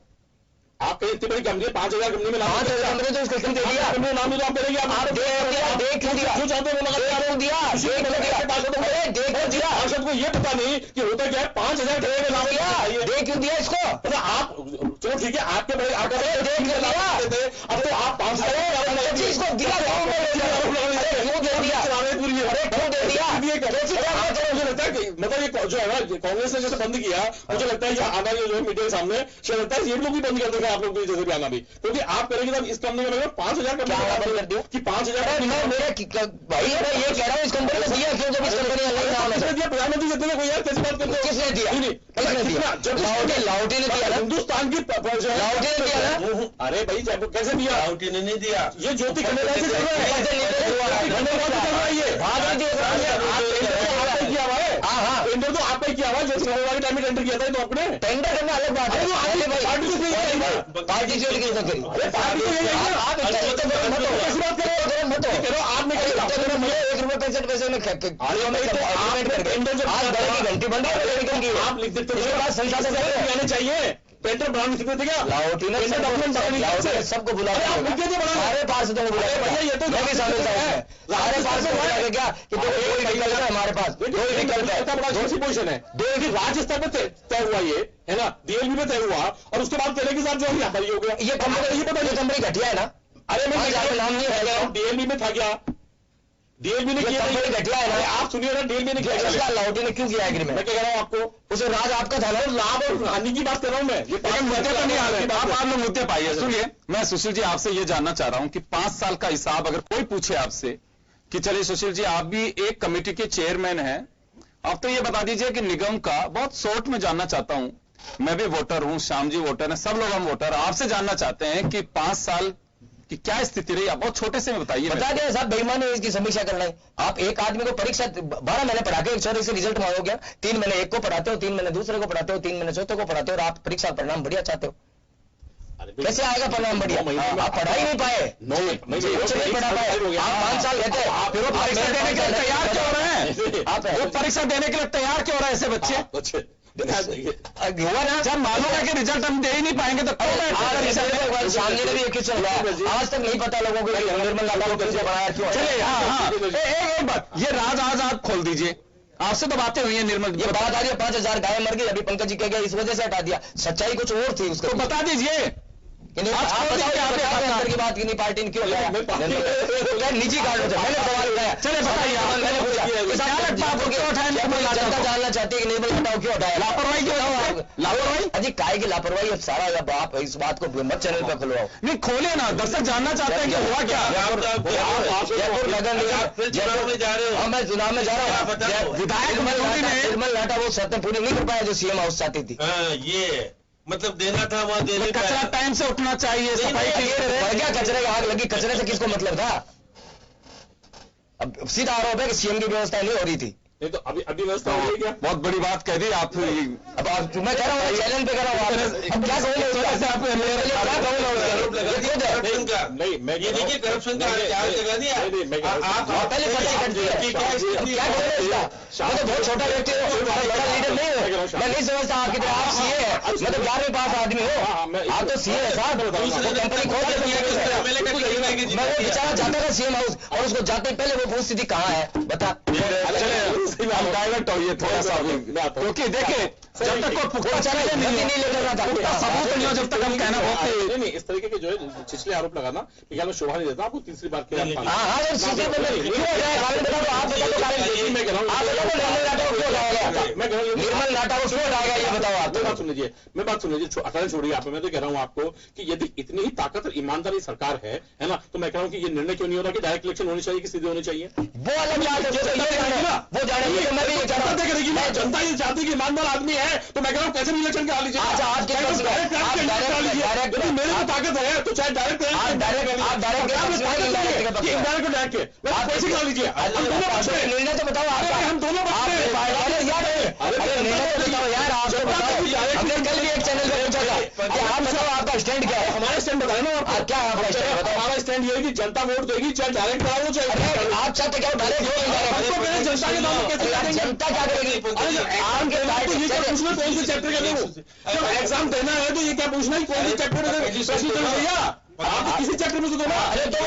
आप कहीं इतनी बड़ी कंपनी है, 5000 कंपनी में नाम, 5000 कंपनी तो उसको दे दिया, कंपनी नाम तो आप करेंगे, आप देख दिया जो चाहते हैं पार्षद को ये पता नहीं कि होता क्या है। 5000 में नाम दे क्यों दिया इसको? आप चलो ठीक है, आपके बड़े अब तो आप 5,000 इसको दिया मतलब ये जो है ना कांग्रेस ने जैसे बंद किया, मुझे लगता है आना जो है मीडिया के सामने, मुझे लगता है ये लोग भी बंद कर देंगे आप लोग भी, जैसे भी आना भी, क्योंकि आप करेंगे तब इस कंपनी में 5,000 बंद कर दो कि 5,000 भाई मैं ये कह रहा हूँ इस कंपनी को दिया क्यों? जब इस कंपनी का नहीं नाम है, दिया प्रधानमंत्री से कोई यार कैसी बात करते हो? किसने दिया? लाहौटी ने दिया ना, हिंदुस्तान की लाहौटी ने दिया ना। अरे भाई जयपुर कैसे दिया? लाहौटी ने नहीं दिया, ये ज्योति खंडेलवाल से चल रहा है। टेंडर तो आपने किया हुआ, ज्योति खंडेलवाल के टाइम में टेंडर किया था, तो आपने टेंडर करना अलग बात है। पार्टी से पार्टी से करी पार्टी मत हो आपने 1 रुपए 65 पैसे में घंटी बंद है, आप लिख देते इसके बाद संसाधन आने चाहिए। टेंडर बनाने सकते थे क्या? लाहौटी ने सबको बुला सारे पार्षदों को बुलाया भैया, ये तो मैं भी शामिल था उसमें। सारे पार्षद बुला क्या कि दो विकल्प है हमारे पास, दो विकल्प है, बड़ा छोटी पोजीशन है, दो राज्य स्तर पर तय हुआ ये है ना, डीएलबी में तय हुआ, और उसके बाद तेरे के साथ जो है यहाँ पर हो गया। ये कंपनी ये पता नहीं कंपनी घटिया है ना। अरे मैं नाम नहीं है, डीएलबी में था क्या? डीएलबी ने किया, कंपनी घटिया है ना। आप सुनिए ना, डीएलबी ने किया, लाहौटी ने क्यों किया एग्रीमेंट? मैं कह रहा हूँ आपको, उसे राज आपका था ना, लाभ और हानि की बात कर रहा हूँ मैं। लेकिन मुद्दे पर नहीं आ रहे, आप लोग मुद्दे पाइए। सुनिए, मैं सुशील जी आपसे ये जानना चाह रहा हूं कि 5 साल का हिसाब अगर कोई पूछे आपसे कि चलिए सुशील जी आप भी एक कमेटी के चेयरमैन हैं, आप तो ये बता दीजिए कि निगम का, बहुत शॉर्ट में जानना चाहता हूं, मैं भी वोटर हूं, श्याम जी वोटर है, सब लोग हम वोटर, आपसे जानना चाहते हैं कि 5 साल कि क्या स्थिति रही, आप बहुत छोटे से में बताइए। बता दें साहब, बेईमानी है इसकी समीक्षा करना है। आप एक आदमी को परीक्षा 12 महीने पढ़ा के 100 से रिजल्ट मांगोगे, 3 महीने एक को पढ़ाते हो, 3 महीने दूसरे को पढ़ाते हो, 3 महीने चौथे को पढ़ाते हो, और आप परीक्षा परिणाम बढ़िया चाहते हो। कैसे आएगा परिणाम बढ़िया? आप पढ़ा ही नहीं पाए, कुछ नहीं पढ़ा पाए, आप 5 साल रहते हैं, फिर वो परीक्षा देने के लिए तैयार क्यों हो रहे हैं? आप वो परीक्षा देने के लिए तैयार क्यों हो रहे हैं ऐसे बच्चे? हुआ ना, जब मालूम है कि रिजल्ट हम दे ही नहीं पाएंगे तो सामने ने भी एक आज तक नहीं पता लोगों को निर्मल लाला को कैसे बनाया क्यों। चलिए एक बात, ये राज आज आप खोल दीजिए, आपसे तो बातें हुई है निर्मल, ये बात आ रही है 5000 गाय मर गई, अभी पंकज जी कह गया इस वजह से हटा दिया, सच्चाई कुछ और थी उसको, तो बता दीजिए। आप अंदर की बात की नहीं, पार्टी ने क्यों निजी कारणों से मैंने सवाल उठाया। चले बताइए, मैंने पूछा जनता जानना चाहती है कि निर्मल हटाओ क्यों हटाया, लापरवाही क्यों? लापरवाही अजी काय की लापरवाही? अब सारा आप इस बात को मत चैनल पर खुलवाओ, नहीं खोले ना, दर्शक जानना चाहते हैं कि हुआ क्या। जयपुर नगर निगम जयपुर में जा रहे हो, मैं चुनाव में जा रहा हूँ, विधायक निर्मल लाटा वो शर्तें पूरी नहीं कर पाया जो सीएम हाउस चाहती थी। ये मतलब देना था वहां देने, कचरा टाइम से उठना चाहिए, सफाई क्या कचरे का आग लगी, कचरे से किसको मतलब था? अब सीधा आरोप है कि सीएम की व्यवस्था नहीं हो रही थी, नहीं तो अभी व्यवस्था हो गई क्या? बहुत बड़ी बात कह दी आप। अब मैं कह रहा हूँ चैलेंज पे कर रहा हूँ, अब क्या नहीं मैं ये देखिए करप्शन का आरोप लगा दिया आप पहले पर्ची कटती है, क्या मैं तो बहुत छोटा व्यक्ति हूँ, बड़ा लीडर नहीं हूँ, मैं नहीं समझता आपकी तरह। आप सीए है, मैं तो 11वीं पास आदमी हूँ, आप तो सीए है साहब, कंपनी खोल के मैं वो बेचारा जाता था सीएम हाउस और उसको जाते पहले वो परिस्थिति कहाँ है बता। हम डाइवर्ट होइए थोड़ा सा, क्योंकि देखिए जब तक कोई पुख्ता चैलेंज नहीं लेकर पुख्ता सबूत नहीं हो, जब तक हम कहना बहुत नहीं इस तरीके के जो है छिछले आरोप लगाना क्या मैं शोभा नहीं देता आपको। तीसरी बार हाँ तीसरी बार निर्मल नाटा को क्यों हटाया ये बताओ आप। मैं बात सुन लीजिए हटाने छोड़िए आप। मैं तो कह रहा हूँ आपको कि यदि इतनी ही ताकत और ईमानदारी सरकार है ना, तो मैं कह रहा हूँ कि ये निर्णय क्यों नहीं हो रहा कि डायरेक्ट इलेक्शन होनी चाहिए कि सीधे होनी चाहिए। वो अलग बात है, वो जानेंगे तो मैं भी जनता करेगी ना, जनता ये चाहती कि ईमानदार आदमी है, तो मैं कह रहा हूँ कैसे भी इलेक्शन करा लीजिए। यदि मेरे को ताकत है तो चाहे डायरेक्ट पैसे करा लीजिए। निर्णय तो बताओ हम दोनों यार, हमने कल भी एक चैनल पे पूछा था कि आप बताओ आपका स्टैंड क्या है। हमारा स्टैंड बताए ना आप क्या है आपका स्टैंड बताओ। हमारा स्टैंड ये है कि जनता वोट देगी चाहे डायरेक्ट कराओ चाहे आप चाहते क्या डायरेक्ट जनता के नाम कैसे जनता क्या करेगी। पूछना कौन से चैप्टर का जब एग्जाम देना है तो ये क्या पूछना है कौन से चैप्टर में प्रश्न चल भैया आप किसी चैप्टर में तो देना। अरे तो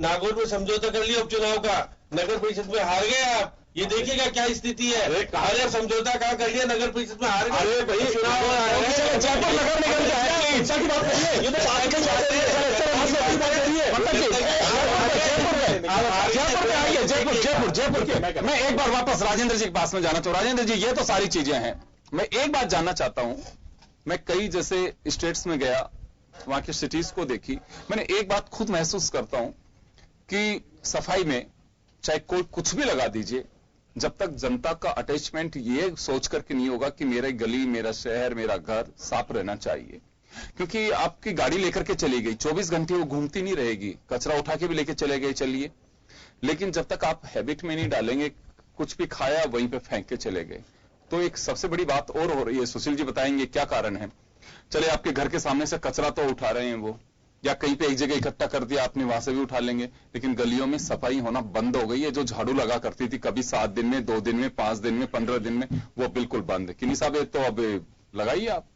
नागौर में समझौता कर लिया उपचुनाव का, नगर परिषद में हार गए आप। ये देखिएगा क्या स्थिति है। अरे समझौता कहाँ कर लिया, नगर परिषद में हार गए। अरे भाई चुनाव जयपुर नगर निगम की बात करिए, ये तो जयपुर के मैं एक बार वापस राजेंद्र जी के पास में जाना चाहूँ। राजेंद्र जी ये तो सारी चीजें हैं, मैं एक बात जानना चाहता हूँ। मैं कई जैसे स्टेट्स में गया, वहां की सिटीज को देखी, मैंने एक बात खुद महसूस करता हूं कि सफाई में चाहे कोई कुछ भी लगा दीजिए, जब तक जनता का अटैचमेंट ये सोच करके नहीं होगा कि मेरी गली, मेरा शहर, मेरा घर साफ रहना चाहिए। क्योंकि आपकी गाड़ी लेकर के चली गई, 24 घंटे वो घूमती नहीं रहेगी, कचरा उठा के भी लेके चले गए चलिए, लेकिन जब तक आप हैबिट में नहीं डालेंगे, कुछ भी खाया वहीं पे फेंक के चले गए, तो एक सबसे बड़ी बात और हो रही है। सुशील जी बताएंगे क्या कारण है। चले आपके घर के सामने से कचरा तो उठा रहे हैं वो, या कहीं पे एक जगह इकट्ठा कर दिया आपने, वहां से भी उठा लेंगे, लेकिन गलियों में सफाई होना बंद हो गई है। जो झाड़ू लगा करती थी कभी 7 दिन में, 2 दिन में, 5 दिन में, 15 दिन में, वो बिल्कुल बंद है। किन्हीं साहब तो अब लगाइए आप।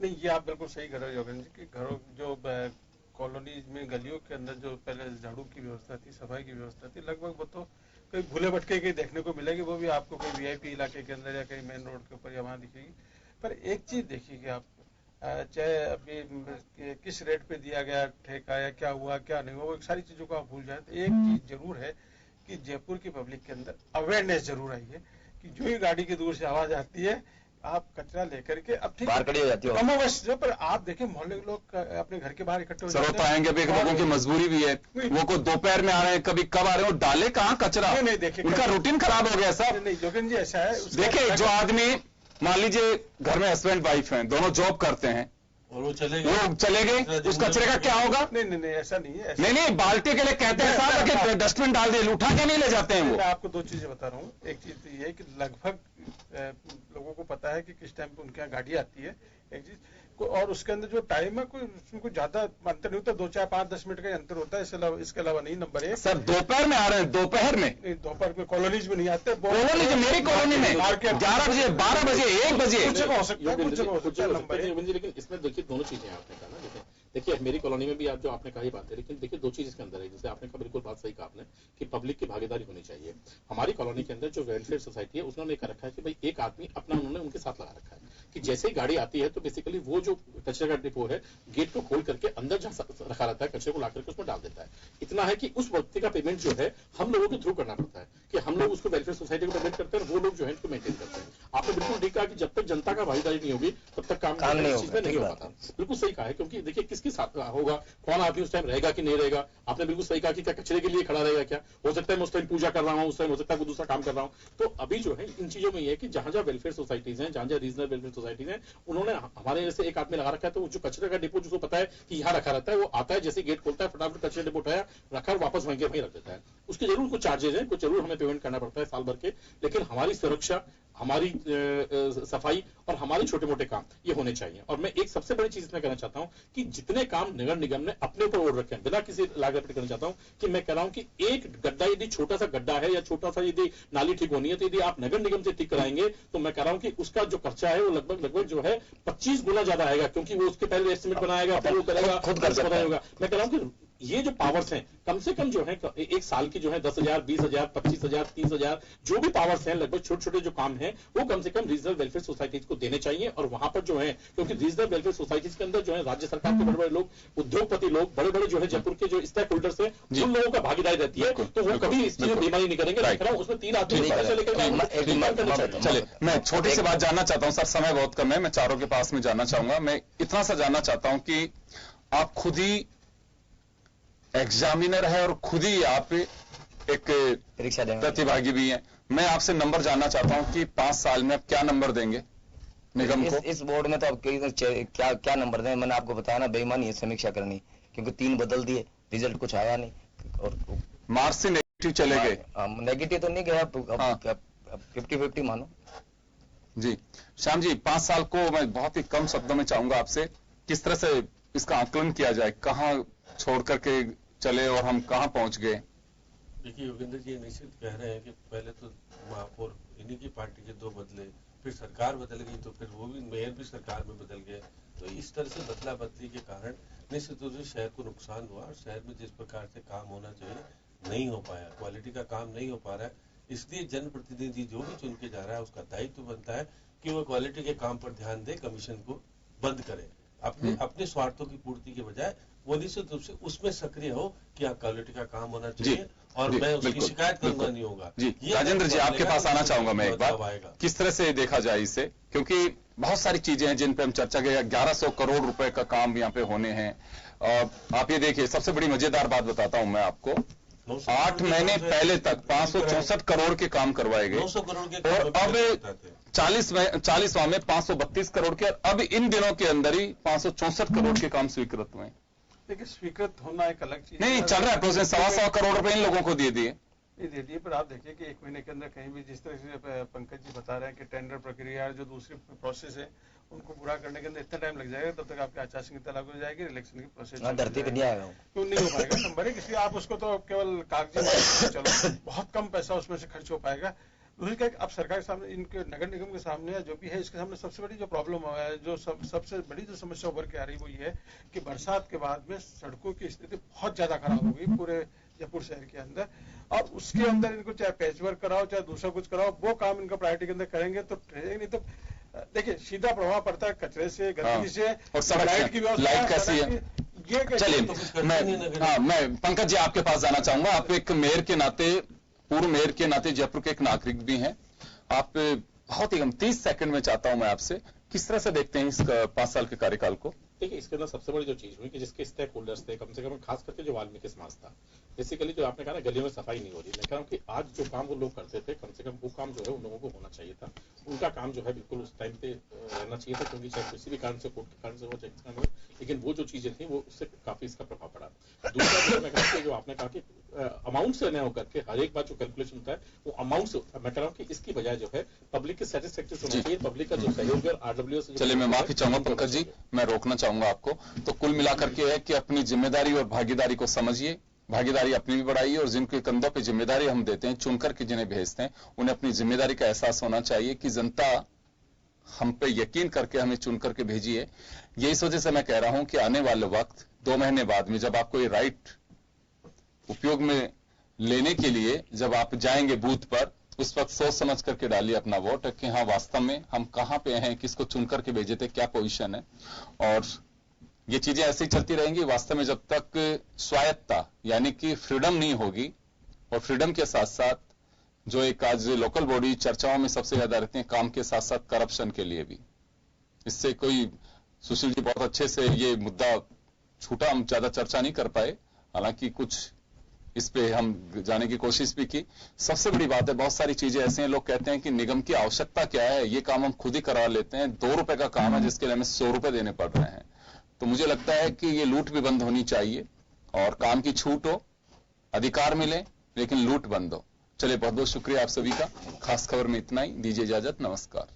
नहीं, ये आप बिल्कुल सही कर रहे हो योगेंद्र जी कि घरों जो कॉलोनीज में गलियों के अंदर जो पहले झाड़ू की व्यवस्था थी, सफाई की व्यवस्था थी, लगभग वो तो कहीं भूले भटके के देखने को मिलेगी। वो भी आपको कोई वीआईपी इलाके के अंदर या कहीं मेन रोड के ऊपर या वहां दिखेगी। पर एक चीज देखिएगा आप, चाहे अभी किस रेट पे दिया गया ठेका या क्या हुआ क्या नहीं हुआ, वो सारी चीजों को आप भूल जाए, तो एक चीज जरूर है कि जयपुर की पब्लिक के अंदर अवेयरनेस जरूर आई है कि जो ही गाड़ी की दूर से आवाज आती है आप कचरा लेकर के अब ठीक बाहर खड़ी हो जाती हो जो, पर आप देखें मोहल्ले के लोग अपने घर के बाहर इकट्ठे हो जाते हैं। आएंगे भी, लोगों की मजबूरी भी है, वो को दोपहर में आ रहे हैं, कभी कब आ रहे हैं, डाले कहाँ कचरा। नहीं देखिए उनका रूटीन खराब हो गया सर। नहीं योगेंद्र जी ऐसा है, देखिए जो आदमी मान लीजिए घर में हस्बैंड वाइफ हैं, दोनों जॉब करते हैं और वो चले गए, उस कचरे का क्या होगा। नहीं ऐसा नहीं है। नहीं बाल्टी के लिए कहते हैं साहब कि डस्टबिन डाल दे, उठा के नहीं ले जाते हैं वो। मैं आपको 2 चीजें बता रहा हूँ। एक चीज तो ये है कि लगभग लोगों को पता है कि किस टाइम पे उनके यहाँ गाड़ी आती है, एक चीज, और उसके अंदर जो टाइम है कोई ज्यादा अंतर नहीं होता, 2 4 5 10 मिनट का अंतर होता है, इसके अलावा नहीं। नंबर 1 सर दोपहर में आ रहे हैं, दोपहर में दोपहर में कॉलोनीज में नहीं आते, कॉलोनी मेरी कॉलोनी में 11 बजे 12 बजे 1 बजे कुछ जगह हो सकता है, कुछ जगह हो सकता है। नंबर 1 लेकिन इसमें देखिए दोनों चीजें आपने कहा ना, देखिए मेरी कॉलोनी में भी आप जो आपने कहा ही बात है, लेकिन देखिए 2 चीज इसके अंदर है। जैसे आपने कहा बिल्कुल बात सही कहा आपने कि पब्लिक की भागीदारी होनी चाहिए। हमारी कॉलोनी के अंदर जो वेलफेयर सोसाइटी है उसने कहा रखा है कि भाई एक आदमी अपना उन्होंने उनके साथ लगा रखा है कि जैसे ही गाड़ी आती है तो बेसिकली वो जो कचरे का डिपो है गेट को खोल करके अंदर जहां रखा रहता है कचरे को ला करके उसमें डाल देता है। इतना है कि उस व्यक्ति का पेमेंट जो है हम लोगों के थ्रू करना पड़ता है कि हम लोग उसको वेलफेयर सोसाइटी को पेमेंट करते हैं और वो लोग जो है इसको मेंटेन करते हैं। आपने बिल्कुल ठीक कहा कि जब तक जनता का भागीदारी नहीं होगी तब तक काम नहीं हो पाता। बिल्कुल सही कहा है, क्योंकि देखिए किसके साथ होगा, कौन आदमी उस टाइम रहेगा कि नहीं रहेगा। आपने बिल्कुल सही कहा कि क्या कचरे के लिए खड़ा रहेगा, क्या हो सकता है मैं उस टाइम पूजा कर रहा हूँ, उस टाइम हो सकता है कोई दूसरा काम कर रहा हूँ। तो अभी जो है इन चीजों में ये है कि जहां जहां वेलफेयर सोसाइटीज हैं, जहां जहां रीजनल वेलफेयर सोसाइटीज हैं, उन्होंने हमारे जैसे एक आदमी लगा रखा है, तो जो कचरे का डिपो जिसको पता है कि यहाँ रखा रहता है, वो आता है जैसे गेट खोलता है फटाफट कचरे डिपो उठाया रखा और वापस वहीं के वहीं रख देता है। उसके जरूर कुछ चार्जेस हैं, कुछ जरूर हमें पेमेंट करना पड़ता है साल भर के, लेकिन हमारी सुरक्षा, हमारी सफाई और हमारे छोटे मोटे काम ये होने चाहिए। और मैं एक सबसे बड़ी चीज इसमें कहना चाहता हूं कि जितने काम नगर निगम ने अपने ऊपर ओढ़ रखे हैं, बिना किसी लागत पे करना चाहता हूं कि मैं कह रहा हूं कि एक गड्ढा यदि छोटा सा गड्ढा है या छोटा सा यदि नाली ठीक होनी है, तो यदि आप नगर निगम से ठीक कराएंगे तो मैं कह रहा हूं कि उसका जो खर्चा है वो लगभग जो है 25 गुना ज्यादा आएगा, क्योंकि वो उसके पहले एस्टिमेट बनाएगा, फिर वो करेगा, खुद कर सकता होगा। मैं कह रहा हूं कि ये जो पावर्स हैं कम से कम जो है एक साल की जो है 10,000, 20,000, 25,000, 30,000 जो भी पावर्स हैं, लगभग छोटे छोटे जो काम हैं वो कम से कम रीजनल वेलफेयर सोसाइटीज को देने चाहिए। और वहां पर जो है, क्योंकि रीजनल वेलफेयर सोसाइटीज के अंदर जो है राज्य सरकार के बड़े बड़े लोग, उद्योगपति लोग, बड़े बड़े जो है जयपुर के जो स्टेक होल्डर्स हैं, उन लोगों का भागीदारी रहती है, तो वो कभी इस चीज में बेईमानी नहीं करेंगे। उसमें 3 आदमी चलिए, मैं छोटी सी बात जानना चाहता हूं सर, समय बहुत कम है, मैं चारों के पास में जानना चाहूंगा। मैं इतना सा जानना चाहता हूं कि आप खुद ही एग्जामिनर है और खुद ही आप एक परीक्षा प्रतिभागी भी हैं। मैं आपसे नंबर जानना चाहता हूं कि 5 साल में आप क्या नंबर देंगे निगम को? इस बोर्ड में तो अब क्या नंबर दें, मैंने आपको बताया ना, बेईमानी है समीक्षा करनी, क्योंकि 3 बदल दिए, रिजल्ट कुछ आया नहीं और मार्क्स से नेगेटिव चले गए। नेगेटिव तो नहीं गया, 50-50 मानो। जी श्याम जी, 5 साल को मैं बहुत ही कम शब्दों में चाहूंगा आपसे, किस तरह से इसका आकलन किया जाए, कहां छोड़ करके चले और हम कहां पहुंच गए? देखिए योगेंद्र जी निश्चित कह रहे हैं कि पहले तो महापौर इन्हीं की पार्टी के 2 बदले, फिर सरकार बदल गई, तो फिर वो भी मेयर भी सरकार में बदल गए। तो इस तरह से बदला बदली के कारण निश्चित रूप से शहर को नुकसान हुआ और शहर में जिस प्रकार से काम होना चाहिए नहीं हो पाया, क्वालिटी का काम नहीं हो पा रहा है। इसलिए जनप्रतिनिधि जो भी चुन के जा रहा है उसका दायित्व बनता है कि वो क्वालिटी के काम पर ध्यान दे, कमीशन को बंद करे, अपने स्वार्थों की पूर्ति के बजाय वो निश्चित रूप से उसमें सक्रिय हो कि क्वालिटी का काम होना चाहिए और मैं उसकी शिकायत करूंगा नहीं होगा। जी राजेंद्र जी, आपके पास आना चाहूंगा मैं एक बार, किस तरह से देखा जाए इसे, क्योंकि बहुत सारी चीजें हैं जिन पे हम चर्चा करें। 1100 करोड़ रुपए का काम यहाँ पे होने हैं। आप ये देखिए, सबसे बड़ी मजेदार बात बताता हूं मैं आपको, 8 महीने पहले तक 564 करोड़ के काम करवाए गए और अब 40वां में 532 करोड़ के, अब इन दिनों के अंदर ही 564 करोड़ के काम स्वीकृत हुए। देखिए स्वीकृत होना एक अलग चीज नहीं चल रहा है प्रोसेस, 1.25 करोड़ रुपए इन लोगों को दे दिए। ये दे दिए, पर आप देखिए कि 1 महीने के अंदर कहीं भी जिस तरह से पंकज जी बता रहे हैं कि टेंडर प्रक्रिया जो दूसरी प्रोसेस है उनको पूरा करने के अंदर इतना टाइम लग जाएगा, तब तक आपकी आचार संहिता लागू हो जाएगी, इलेक्शन की प्रोसेस धरती पे नहीं आएगा, क्यों नहीं हो पाएगा नंबर 1। इसलिए आप उसको तो केवल कागजी चलो बहुत कम पैसा उसमें से खर्च हो पाएगा। दूसरी क्या, अब सरकार के सामने, इनके नगर निगम के सामने जो भी है, इसके सामने सबसे बड़ी जो प्रॉब्लम है, जो सबसे बड़ी जो समस्या उभर के आ रही वो ये है कि बरसात के बाद में सड़कों की स्थिति बहुत ज्यादा खराब हो गई पूरे जयपुर शहर के अंदर। और उसके अंदर इनको चाहे पैचवर्क कराओ चाहे दूसरा कुछ कराओ, वो काम इनका प्रायोरिटी के अंदर करेंगे तो नहीं तो देखिए सीधा प्रभाव पड़ता है कचरे से, गंदगी से, और लाइट की व्यवस्था, लाइट कैसी है ये। चलिए मैं पंकज जी आपके पास जाना चाहूंगा, आप एक मेयर के नाते, पूर्व मेयर के नाते जयपुर के एक नागरिक भी हैं, आप बहुत ही 30 सेकंड में चाहता हूं मैं आपसे, किस तरह से देखते हैं इस 5 साल के कार्यकाल को? देखिए इसके अंदर सबसे बड़ी जो चीज हुई कि जिसके स्टेक होल्डर्स थे, कम से कम खास करके जो वाल्मीकि समाज था, बेसिकली जो आपने कहा ना गलियों में सफाई नहीं हो रही, मैं कह रहा हूँ कि आज जो काम वो लोग करते थे, कम से कम वो काम जो है उन लोगों को होना चाहिए था। उनका काम जो है बिल्कुल उस टाइम पे रहना चाहिए था, क्योंकि चाहे किसी भी कारण से, कोर्ट के कारण से हो, चाहे किसी कारण हो, लेकिन वो जो चीजें थी वो उससे काफी इसका प्रभाव पड़ा। दूसरा जो मैं कहता हूँ, जो आपने कहा कि अमाउंट से न होकर के हर एक बार जो कैलकुलेशन होता है वो अमाउंट से, मैं कह रहा हूँ कि इसकी बजाय जो है पब्लिक के सेटिस्फैक्टरी होना चाहिए, पब्लिक का जो सहयोग है आरडब्ल्यू से। चलिए मैं माफी चाहूंगा पंकज जी, मैं रोकना चाहूंगा आपको। तो कुल मिलाकर के है कि अपनी जिम्मेदारी और भागीदारी को समझिए, भागीदारी अपनी भी बढ़ाइए, और जिनके कंधों पे जिम्मेदारी हम देते हैं, चुनकर के जिन्हें भेजते हैं, उन्हें अपनी जिम्मेदारी का एहसास होना चाहिए कि जनता हम पे यकीन करके हमें चुन करके भेजी है। ये इस वजह से मैं कह रहा हूं कि आने वाले वक्त 2 महीने बाद में जब आपको ये राइट उपयोग में लेने के लिए जब आप जाएंगे बूथ पर, उस वक्त सोच समझ करके डालिए अपना वोट कि हाँ वास्तव में हम कहां पे हैं, किसको चुन करके भेजे थे, क्या पोजीशन है। और ये चीजें ऐसे ही चलती रहेंगी वास्तव में जब तक स्वायत्तता यानी कि फ्रीडम नहीं होगी, और फ्रीडम के साथ साथ जो एक आज लोकल बॉडी चर्चाओं में सबसे ज्यादा रहते हैं, काम के साथ साथ करप्शन के लिए भी। इससे कोई सुशील जी बहुत अच्छे से ये मुद्दा छूटा, हम ज्यादा चर्चा नहीं कर पाए, हालांकि कुछ इस पे हम जाने की कोशिश भी की। सबसे बड़ी बात है, बहुत सारी चीजें ऐसे हैं, लोग कहते हैं कि निगम की आवश्यकता क्या है, ये काम हम खुद ही करा लेते हैं, 2 रुपए का काम है जिसके लिए हमें 100 रुपए देने पड़ रहे हैं। तो मुझे लगता है कि ये लूट भी बंद होनी चाहिए और काम की छूट हो, अधिकार मिले, लेकिन लूट बंद हो। चलिए, बहुत बहुत शुक्रिया आप सभी का। खास खबर में इतना ही, दीजिए इजाजत, नमस्कार।